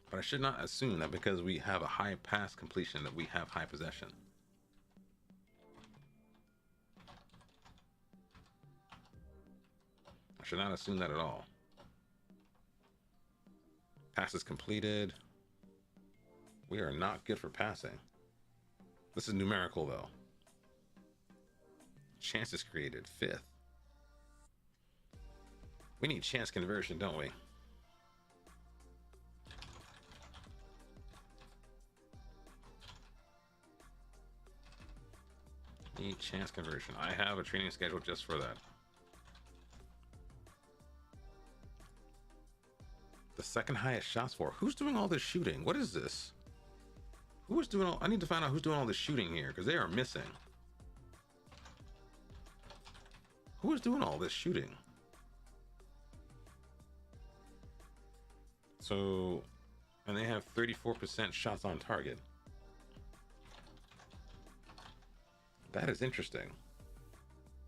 But I should not assume that because we have a high pass completion that we have high possession. I should not assume that at all. Passes completed. We are not good for passing. This is numerical though. Chances created, 5th. We need chance conversion, don't we? Need chance conversion. I have a training schedule just for that. The second highest shots for. Who's doing all this shooting? What is this? Who is doing all... I need to find out who's doing all this shooting here, because they are missing. Who is doing all this shooting? So, and they have 34% shots on target. That is interesting.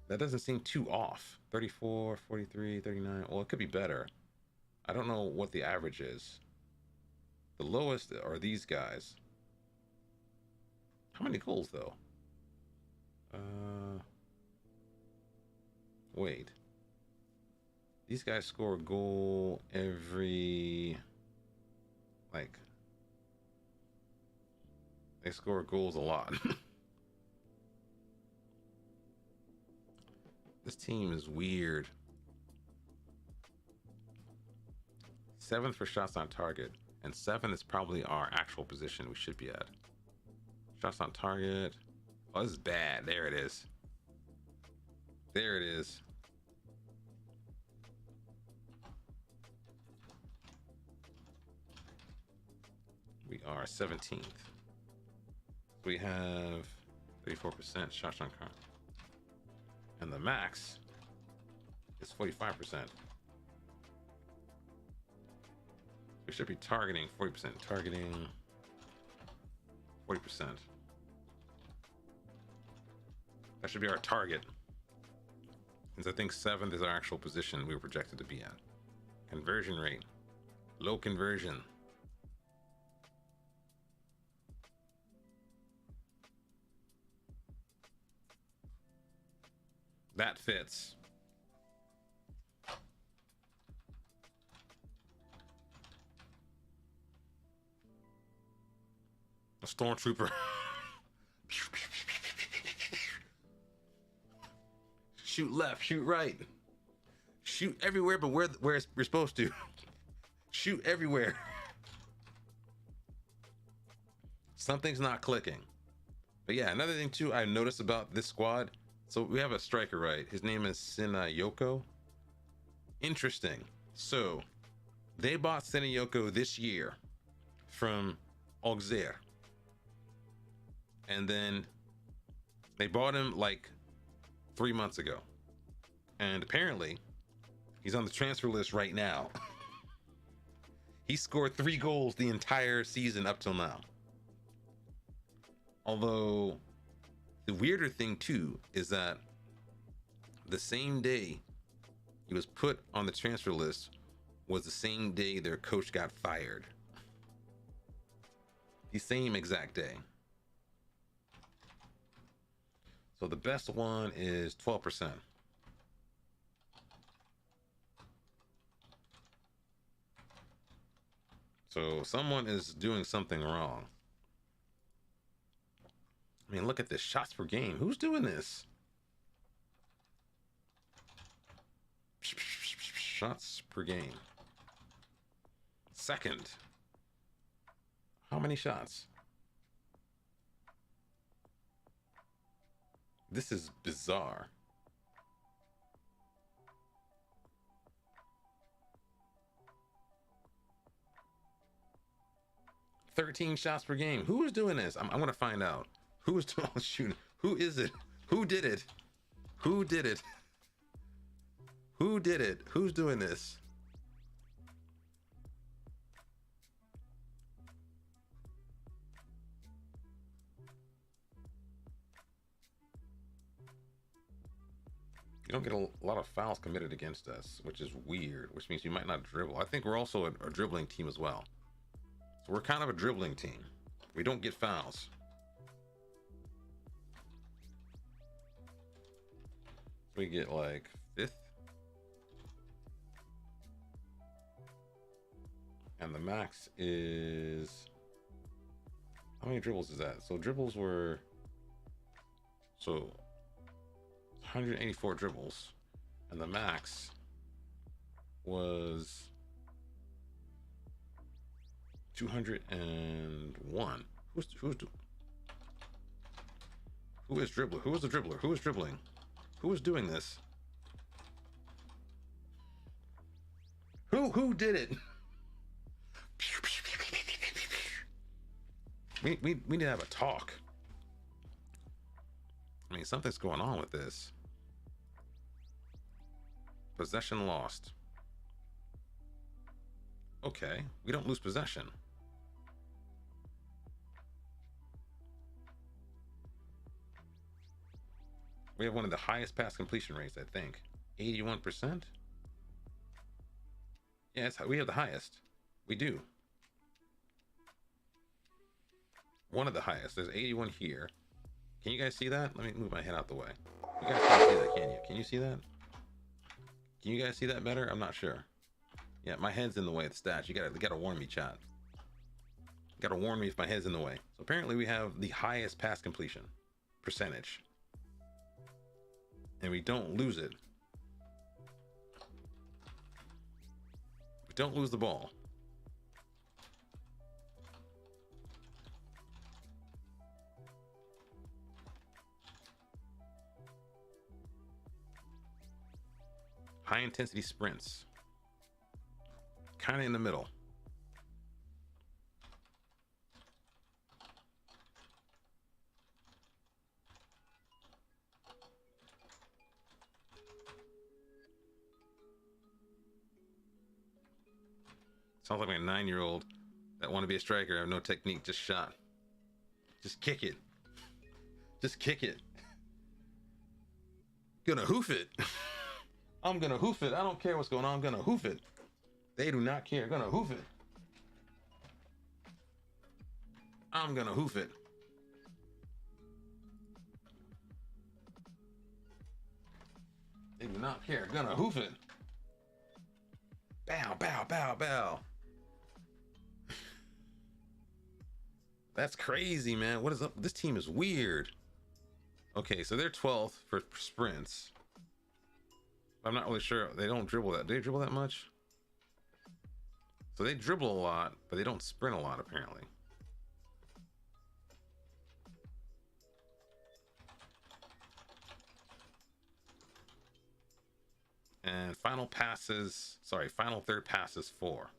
That doesn't seem too off. 34, 43, 39. Well, it could be better. I don't know what the average is. The lowest are these guys. How many goals though? Wait. These guys score a goal every, like, they score goals a lot. This team is weird. 7th for shots on target And 7 is probably our actual position we should be at. Shots on target. Oh, this is bad. There it is. There it is. We are 17th. We have 34% shots on target. And the max is 45%. We should be targeting 40%. Targeting 40%. That should be our target. Since I think 7th is our actual position we were projected to be at. Conversion rate. Low conversion. That fits. A stormtrooper. Shoot left, shoot right. Shoot everywhere but where you're supposed to. Shoot everywhere. Something's not clicking. But yeah, another thing too I noticed about this squad. So we have a striker, right? His name is Sinayoko. Interesting. So they bought Sinayoko this year from Auxerre. And then they bought him like 3 months ago. And apparently he's on the transfer list right now. He scored 3 goals the entire season up till now. Although the weirder thing too is that the same day he was put on the transfer list was the same day their coach got fired. The same exact day. So the best one is 12%. So someone is doing something wrong. I mean, look at this. Shots per game. Who's doing this? Shots per game. Second. How many shots? This is bizarre. $13 shots per game. Who is doing this? I'm gonna find out. Who is doing all the shooting? Who is it? Who did it? Who did it? Who did it? Who's doing this? You don't get a lot of fouls committed against us, which is weird, which means you might not dribble. I think we're also a dribbling team as well. So we're kind of a dribbling team. We don't get fouls. We get like 5th. And the max is... How many dribbles is that? So dribbles were... So 184 dribbles. And the max was 201. Who is dribbler? Who is the dribbler? Who is dribbling? Who is doing this? Who did it? We need to have a talk. I mean, something's going on with this. Possession lost. Okay, we don't lose possession. We have one of the highest pass completion rates, I think. 81%? Yeah, we have the highest. We do. One of the highest. There's 81 here. Can you guys see that? Let me move my head out the way. You guys can't see that, can you? Can you see that? Can you guys see that better? I'm not sure. Yeah, my head's in the way of the stats. You gotta warn me, chat. You gotta warn me if my head's in the way. So apparently we have the highest pass completion percentage. And we don't lose it. We don't lose the ball. High intensity sprints. Kind of in the middle. Sounds like my 9-year-old that want to be a striker, have no technique, just shot. Just kick it. Just kick it. Gonna hoof it. I'm gonna hoof it. I don't care what's going on. I'm gonna hoof it. They do not care. Gonna hoof it. I'm gonna hoof it. They do not care. Gonna hoof it. Bow, bow, bow, bow. That's crazy, man. What is up? This team is weird. Okay, so they're 12th for sprints. I'm not really sure. They don't dribble that. Do they dribble that much? So they dribble a lot, but they don't sprint a lot, apparently. And final third passes 4.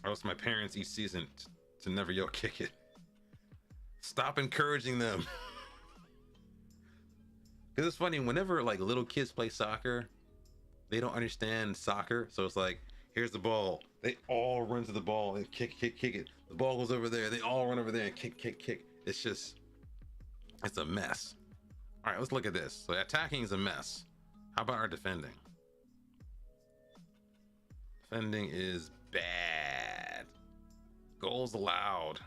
I was my parents each season to never yell kick it. Stop encouraging them. Because it's funny, whenever like little kids play soccer, they don't understand soccer. So it's like, here's the ball. They all run to the ball and kick it. The ball goes over there. They all run over there and kick. It's a mess. All right, let's look at this. So attacking is a mess. How about our defending? Defending is bad. Goals allowed.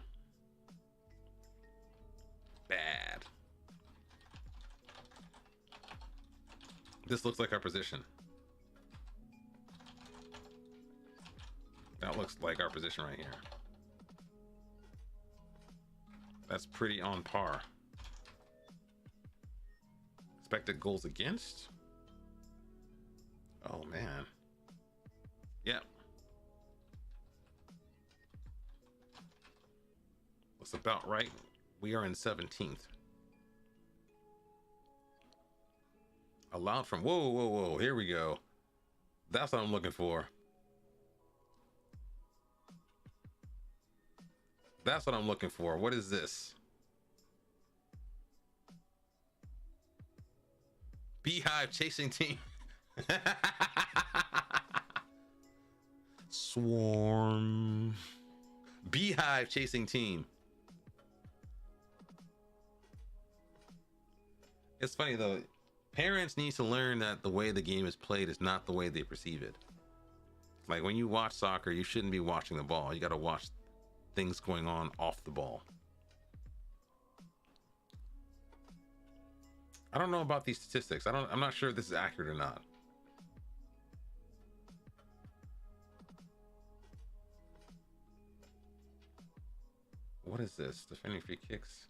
Bad. This looks like our position. That looks like our position right here. That's pretty on par. Expected goals against? Oh man. Yep. Looks about right. We are in 17th. Allowed from, whoa, here we go. That's what I'm looking for. That's what I'm looking for. What is this? Beehive chasing team. Swarm. Beehive chasing team. It's funny though. Parents need to learn that the way the game is played is not the way they perceive it. Like when you watch soccer, you shouldn't be watching the ball. You got to watch things going on off the ball. I don't know about these statistics. I'm not sure if this is accurate or not. What is this? Defending free kicks.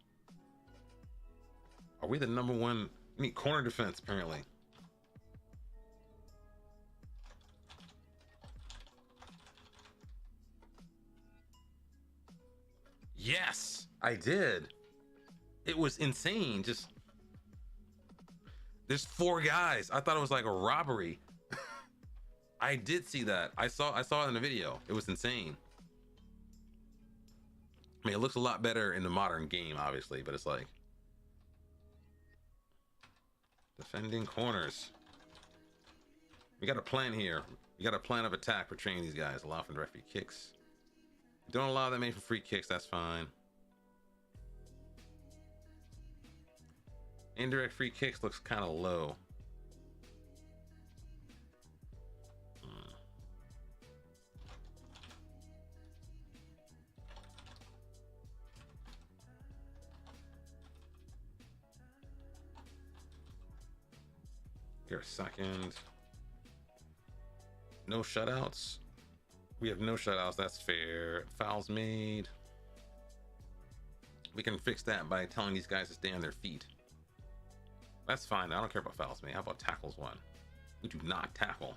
Are we the number one? We need corner defense, apparently. Yes, I did. It was insane. Just there's 4 guys. I thought it was like a robbery. I did see that. I saw it in the video. It was insane. I mean, it looks a lot better in the modern game, obviously, but it's like defending corners. We got a plan here. We got a plan of attack for training these guys. Allow for direct free kicks. Don't allow them in for free kicks. That's fine. Indirect free kicks looks kind of low. Here a second. No shutouts. We have no shutouts. That's fair. Fouls made. We can fix that by telling these guys to stay on their feet. That's fine. I don't care about fouls made. How about tackles 1? We do not tackle.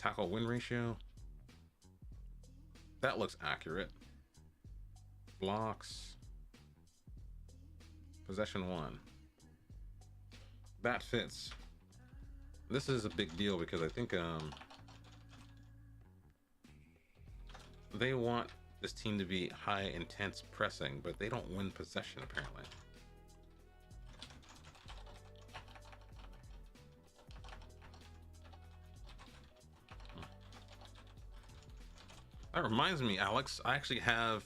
Tackle win ratio. That looks accurate. Blocks. Possession 1. That fits. This is a big deal because I think they want this team to be high intense pressing, but they don't win possession apparently. That reminds me, Alex, I actually have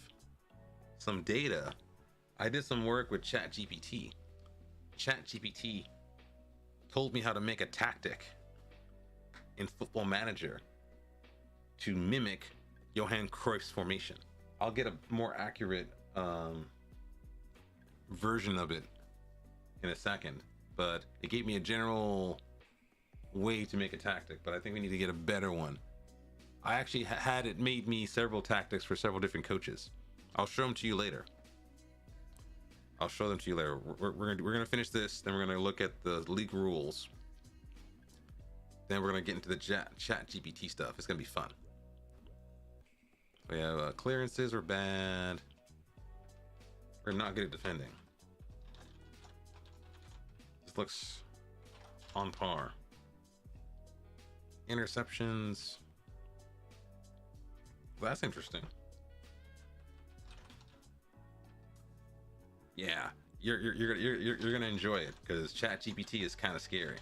some data. I did some work with ChatGPT. ChatGPT told me how to make a tactic in Football Manager to mimic Johan Cruyff's formation. I'll get a more accurate version of it in a second, but it gave me a general way to make a tactic, but I think we need to get a better one. I actually had it made me several tactics for several different coaches. I'll show them to you later. I'll show them to you later. We're gonna finish this, then we're gonna look at the league rules. Then we're gonna get into the ChatGPT stuff. It's gonna be fun. We have clearances are bad. We're not good at defending. This looks on par. Interceptions. That's interesting. Yeah, you're gonna enjoy it because ChatGPT is kind of scary.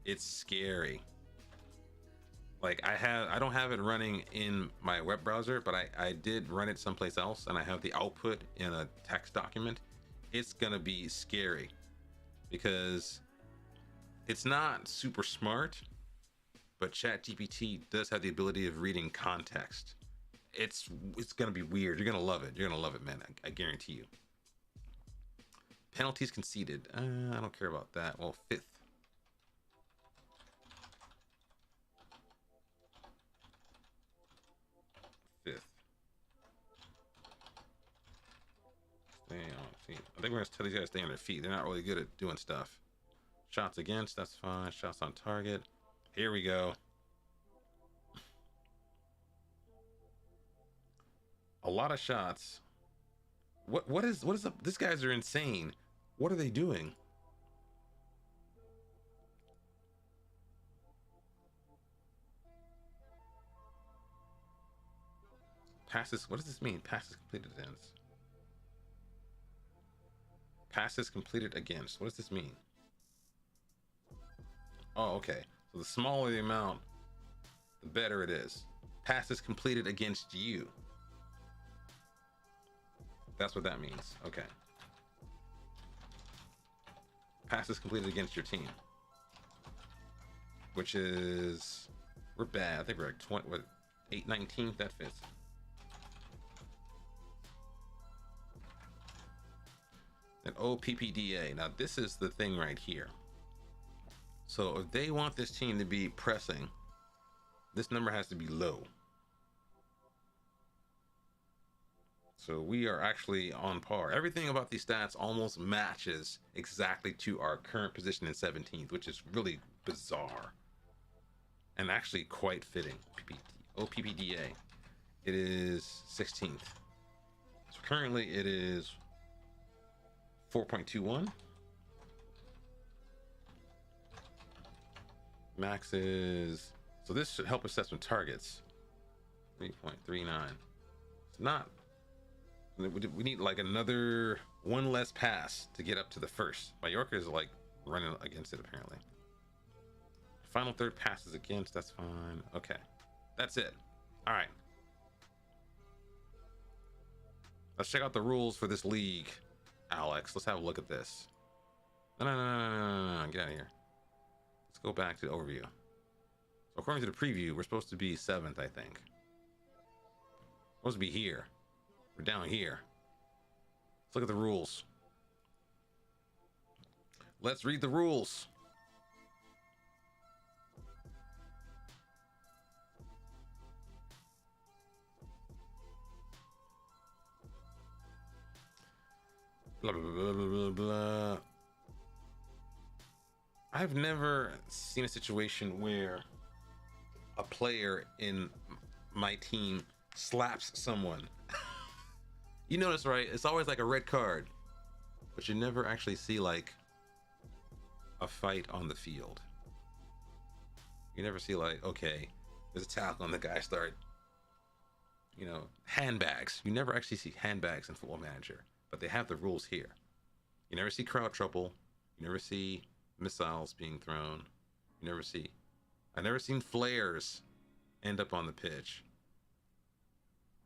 It's scary. Like I don't have it running in my web browser, but I did run it someplace else, and I have the output in a text document. It's gonna be scary because it's not super smart, but ChatGPT does have the ability of reading context. It's gonna be weird. You're gonna love it. You're gonna love it, man. I guarantee you. Penalties conceded. I don't care about that. Well, 5th. Stay on feet. I think we're gonna tell these guys to stay on their feet. They're not really good at doing stuff. Shots against, that's fine. Shots on target. Here we go. A lot of shots. What is up? These guys are insane. What are they doing? Passes. What does this mean? Passes completed against. Passes completed against. What does this mean? Oh, okay. So the smaller the amount, the better it is. Passes completed against you. That's what that means. Okay. Passes completed against your team. Which is... We're bad. I think we're like 20... What? 819? That fits. And OPPDA. Now this is the thing right here. So if they want this team to be pressing, this number has to be low. So we are actually on par. Everything about these stats almost matches exactly to our current position in 17th, which is really bizarre and actually quite fitting. OPPDA. It is 16th. So currently it is 4.21. Max is, so this should help assess some targets. 3.39. It's not, we need like another one less pass to get up to the first. Mallorca is like running against it apparently. Final third passes against, that's fine. Okay, that's it. All right. Let's check out the rules for this league, Alex. Let's have a look at this. No, get out of here. Let's go back to the overview. So according to the preview, we're supposed to be 7th, I think. Supposed to be here. We're down here. Let's look at the rules. Let's read the rules. Blah, blah, blah, blah, blah, blah. I've never seen a situation where a player in my team slaps someone, you notice, right? It's always like a red card, but you never actually see like a fight on the field. You never see like, okay, there's a tackle and the guy start, handbags. You never actually see handbags in Football Manager, but they have the rules here. You never see crowd trouble. You never see missiles being thrown. I've never seen flares end up on the pitch.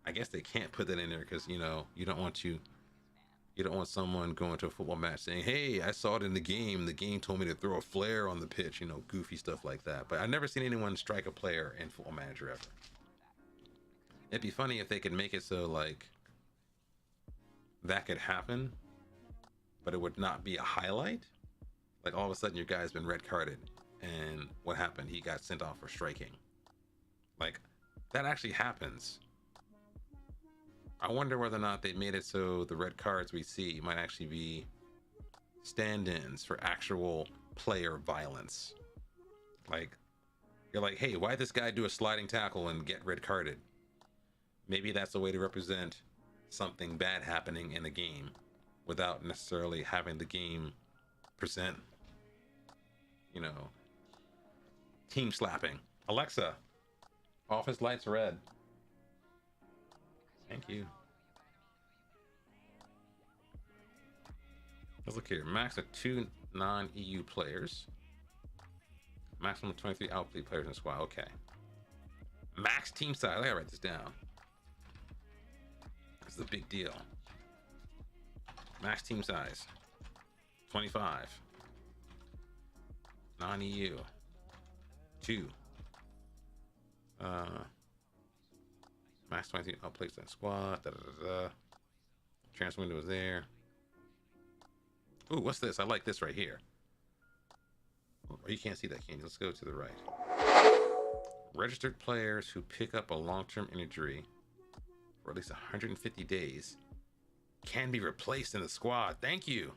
I guess they can't put that in there because, you don't want someone going to a football match saying, hey, I saw it in the game. The game told me to throw a flare on the pitch, goofy stuff like that. But I've never seen anyone strike a player in Football Manager ever. It'd be funny if they could make it so like that could happen, but it would not be a highlight. Like all of a sudden your guy's been red carded and what happened? He got sent off for striking. Like that actually happens. I wonder whether or not they made it so the red cards we see might actually be stand-ins for actual player violence. Like you're like, hey, why'd this guy do a sliding tackle and get red carded? Maybe that's a way to represent something bad happening in a game without necessarily having the game present, team slapping. Alexa, office lights red. Thank you. Let's look here. Max of 2 non-EU players. Maximum of 23 outplay players in the squad. Okay. Max team size. I gotta write this down. This is a big deal. Max team size 25. Non-EU 2. Max 23 outplays in the squad. Transfer window is there. Ooh, what's this? I like this right here. Oh, you can't see that, can you? Let's go to the right. Registered players who pick up a long-term injury for at least 150 days can be replaced in the squad. Thank you.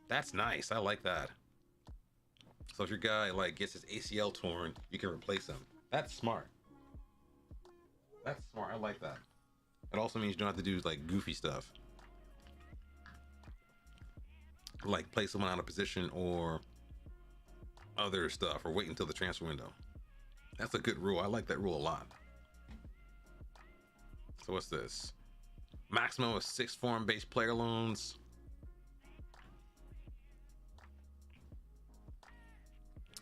That's nice. I like that. So if your guy like gets his ACL torn, you can replace him. That's smart. That's smart. I like that. It also means you don't have to do like goofy stuff, like play someone out of position or other stuff, or wait until the transfer window. That's a good rule. I like that rule a lot. So what's this? Maximum of 6 foreign-based player loans.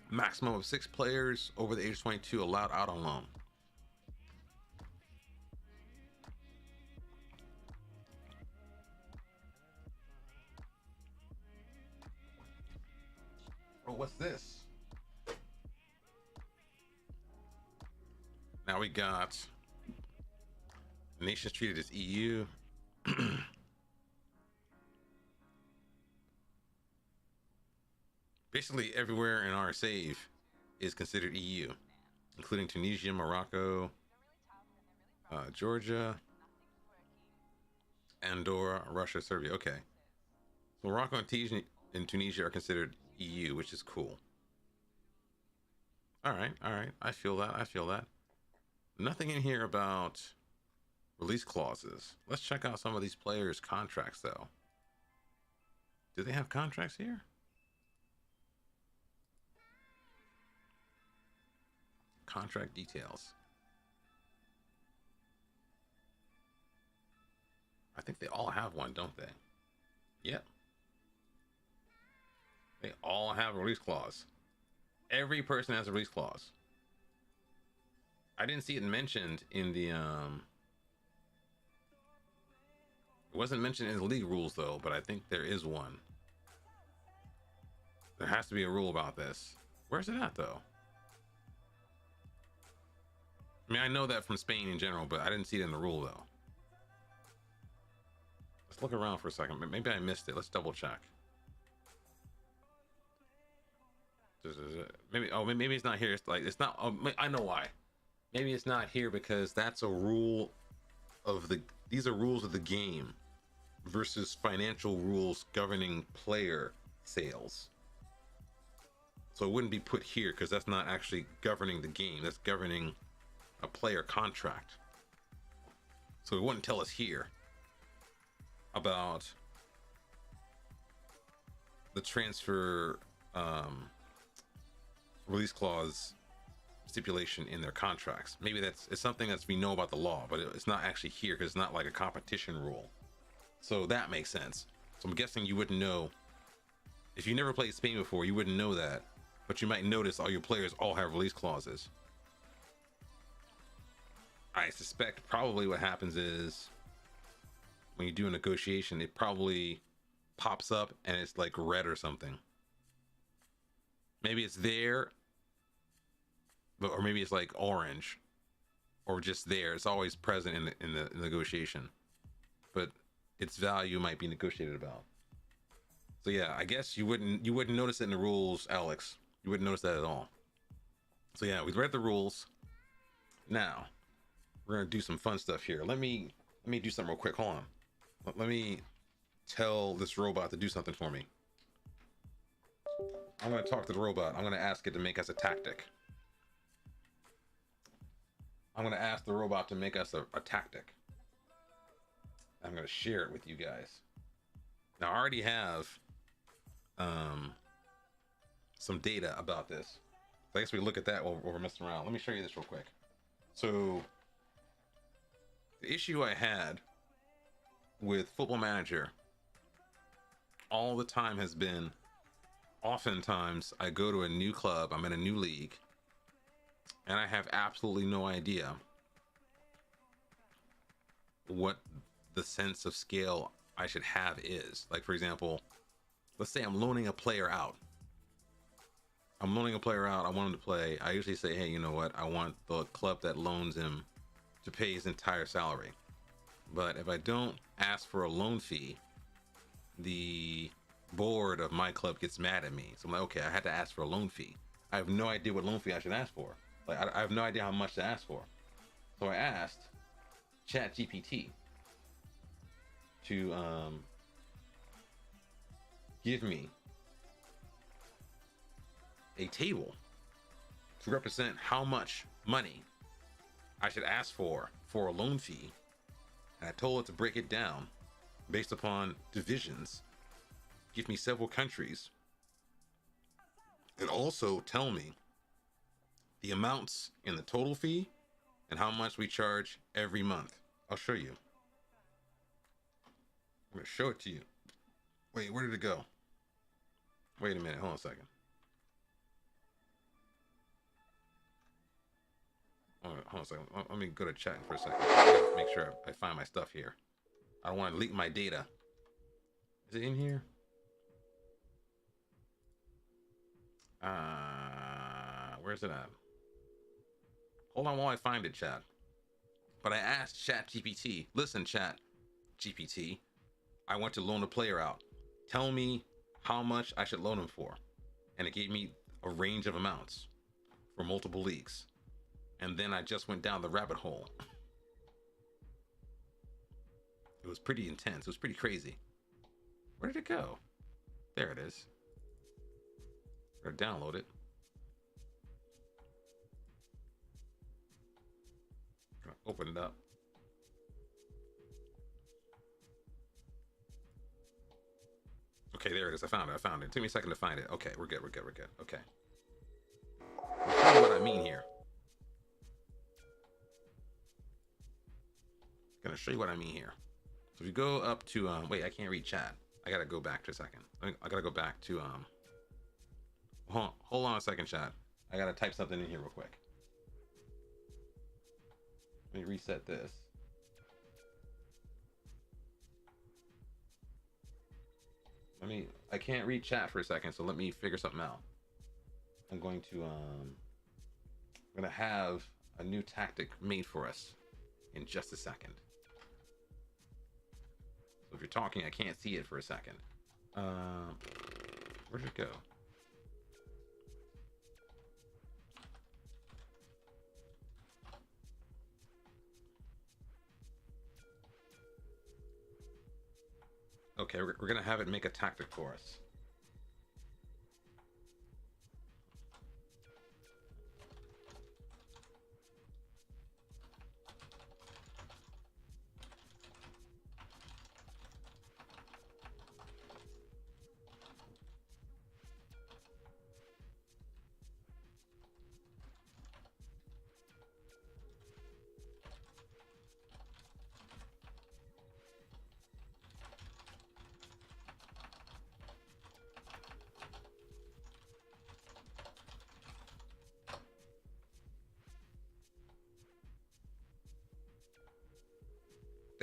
Maximum of 6 players over the age of 22 allowed out on loan. Oh, what's this? Now we got nations treated as EU. Basically everywhere in our save is considered EU, including Tunisia, Morocco, Georgia, Andorra, Russia, Serbia. Okay. So Morocco and Tunisia are considered EU, which is cool. All right. I feel that. Nothing in here about release clauses. Let's check out some of these players' contracts, though. Do they have contracts here? Contract details. I think they all have one, don't they? Yep. They all have a release clause. Every person has a release clause. I didn't see it mentioned in the it wasn't mentioned in the league rules though, but I think there is one. There has to be a rule about this. Where's it at though? I mean, I know that from Spain in general, but I didn't see it in the rule though. Let's look around for a second. Maybe I missed it. Let's double check. Maybe it's not here. It's like it's not. I know why. Maybe it's not here because that's a rule of the. These are rules of the game versus financial rules governing player sales. So it wouldn't be put here because that's not actually governing the game. That's governing a player contract. So it wouldn't tell us here about the transfer release clause stipulation in their contracts. Maybe it's something that's we know about the law, but it's not actually here because it's not like a competition rule. So that makes sense. So I'm guessing you wouldn't know if you never played Spain before. You wouldn't know that, but you might notice all your players all have release clauses. I suspect probably what happens is when you do a negotiation, it probably pops up and it's like red or something. Maybe it's there, but or maybe it's like orange, or just there. It's always present in the negotiation, but its value might be negotiated about. So yeah, I guess you wouldn't notice it in the rules, Alex. You wouldn't notice that at all. So yeah, we've read the rules. Now we're gonna do some fun stuff here. Let me do something real quick. Hold on. Let me tell this robot to do something for me. I'm gonna talk to the robot. I'm gonna ask it to make us a tactic. I'm gonna ask the robot to make us a tactic. I'm gonna share it with you guys. Now I already have some data about this. So I guess we look at that while we're messing around. Let me show you this real quick. So the issue I had with Football Manager all the time has been, oftentimes I go to a new club, I'm in a new league, and I have absolutely no idea what the sense of scale I should have is. Like, for example, let's say I'm loaning a player out. I want him to play. I usually say, hey, you know what? I want the club that loans him to pay his entire salary. But if I don't ask for a loan fee, the board of my club gets mad at me. So I'm like, okay, I had to ask for a loan fee. I have no idea what loan fee I should ask for. Like, I have no idea how much to ask for. So I asked ChatGPT to give me a table to represent how much money I should ask for a loan fee. And I told it to break it down based upon divisions, give me several countries, and also tell me the amounts in the total fee and how much we charge every month. I'll show you. I'm gonna show it to you. Wait, where did it go? Wait a minute, hold on a second. Hold on a second. Let me go to chat for a second. I gotta make sure I find my stuff here. I don't want to leak my data. Is it in here? Where's it at? Hold on while I find it, chat. But I asked ChatGPT, listen, ChatGPT, I want to loan a player out. Tell me how much I should loan him for. And it gave me a range of amounts for multiple leagues. And then I just went down the rabbit hole. It was pretty intense. It was pretty crazy. Where did it go? There it is. Or download it. Open it up. Okay, there it is. I found it. It took me a second to find it. Okay, we're good. Okay. I'll tell you what I mean here. I'm gonna show you what I mean here. So if you go up to wait, I can't read chat. I gotta go back to a second. I gotta go back to hold on a second, chat. I gotta type something in here real quick. Let me reset this. I can't read chat for a second, so let me figure something out. I'm going to have a new tactic made for us in just a second. So if you're talking, I can't see it for a second. Where'd it go? Okay, we're gonna have it make a tactic for us.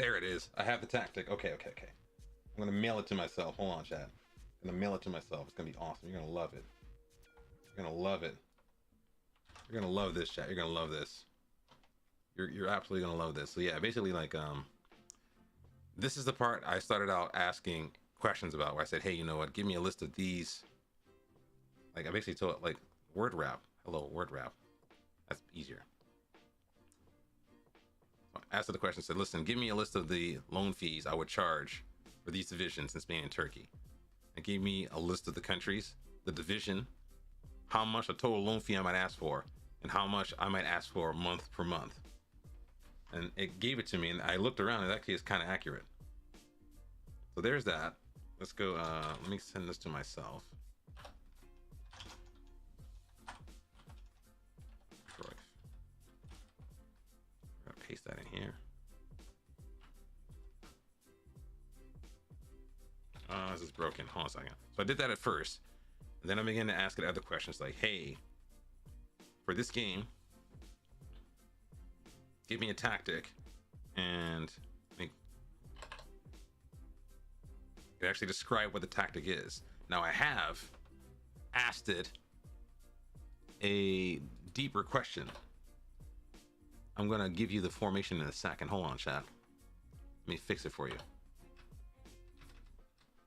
There it is. I have the tactic. Okay. I'm gonna mail it to myself. Hold on, chat. I'm gonna mail it to myself. It's gonna be awesome. You're gonna love it. You're gonna love it. You're gonna love this, chat. You're gonna love this. You're absolutely gonna love this. So yeah, basically like this is the part I started out asking questions about, where I said, hey, you know what? Give me a list of these. Like I basically told it like word wrap. Hello, word wrap. That's easier. So I asked it the question. Said, listen, give me a list of the loan fees I would charge for these divisions in Spain and Turkey. It gave me a list of the countries, the division, how much a total loan fee I might ask for, and how much I might ask for month per month. And it gave it to me, and I looked around, and it actually is kind of accurate. So there's that. Let's go, let me send this to myself. I'm gonna paste that in here. This is broken. Hold on a second. So I did that at first, and then I began to ask it other questions like, hey, for this game, give me a tactic, and it actually describe what the tactic is. Now I have asked it a deeper question. I'm gonna give you the formation in a second. Hold on, chat. Let me fix it for you.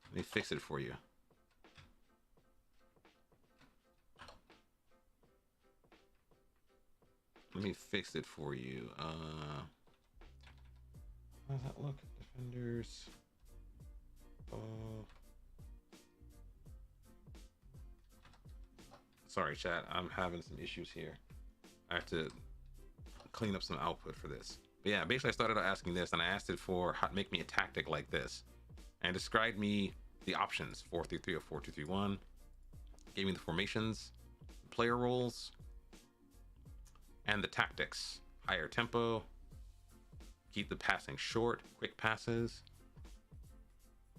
Let me fix it for you. Let me fix it for you. How does that look? Defenders. Sorry, chat. I'm having some issues here. I have to clean up some output for this. But yeah, basically I started out asking this, and I asked it for how to make me a tactic like this, and described me the options 4-3-3 or 4-2-3-1. Gave me the formations, player roles, and the tactics. Higher tempo, keep the passing short, quick passes,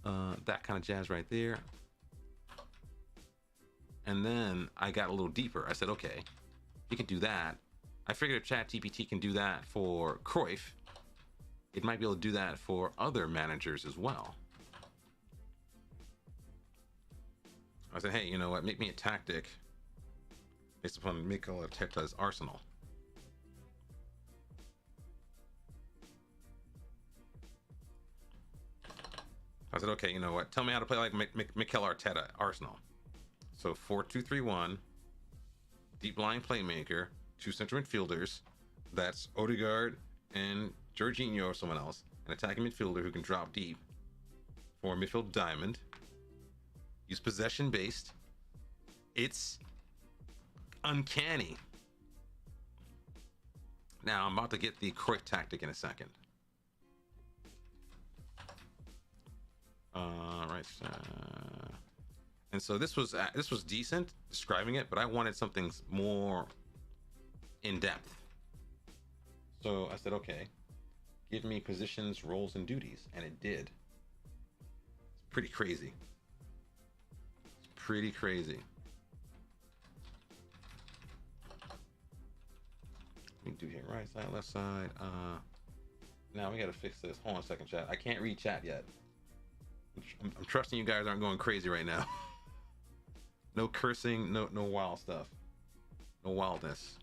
that kind of jazz right there. And then I got a little deeper. I said, okay, you can do that. I figured if ChatGPT can do that for Cruyff, it might be able to do that for other managers as well. I said, hey, you know what? Make me a tactic based upon Mikel Arteta's Arsenal. I said, okay, you know what? Tell me how to play like Mikel Arteta Arsenal. So 4-2-3-1, deep line playmaker, two central midfielders. That's Odegaard and Jorginho or someone else. An attacking midfielder who can drop deep for a midfield diamond. Use possession based. It's uncanny. Now I'm about to get the Cruyff tactic in a second. Right. And so this was decent describing it, but I wanted something more in depth. So I said, okay, give me positions, roles, and duties, and it did. It's pretty crazy. It's pretty crazy. Let me do here, right side, left side. Now we gotta fix this. Hold on a second, chat. I can't read chat yet. I'm trusting you guys aren't going crazy right now. No cursing, no wild stuff, no wildness.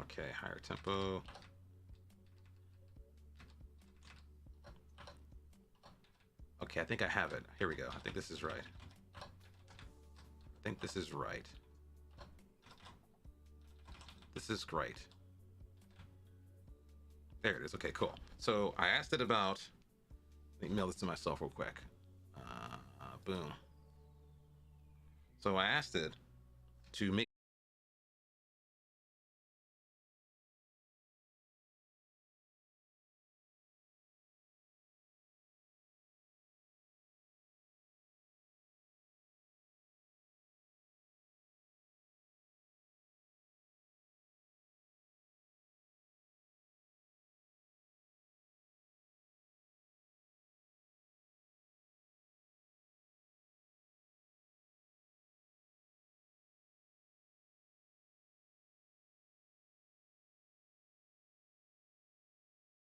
Okay, higher tempo. Okay, I think I have it. Here we go. I think this is right. I think this is right. This is great. There it is. Okay, cool. So I asked it about, let me mail this to myself real quick. Boom. So I asked it to make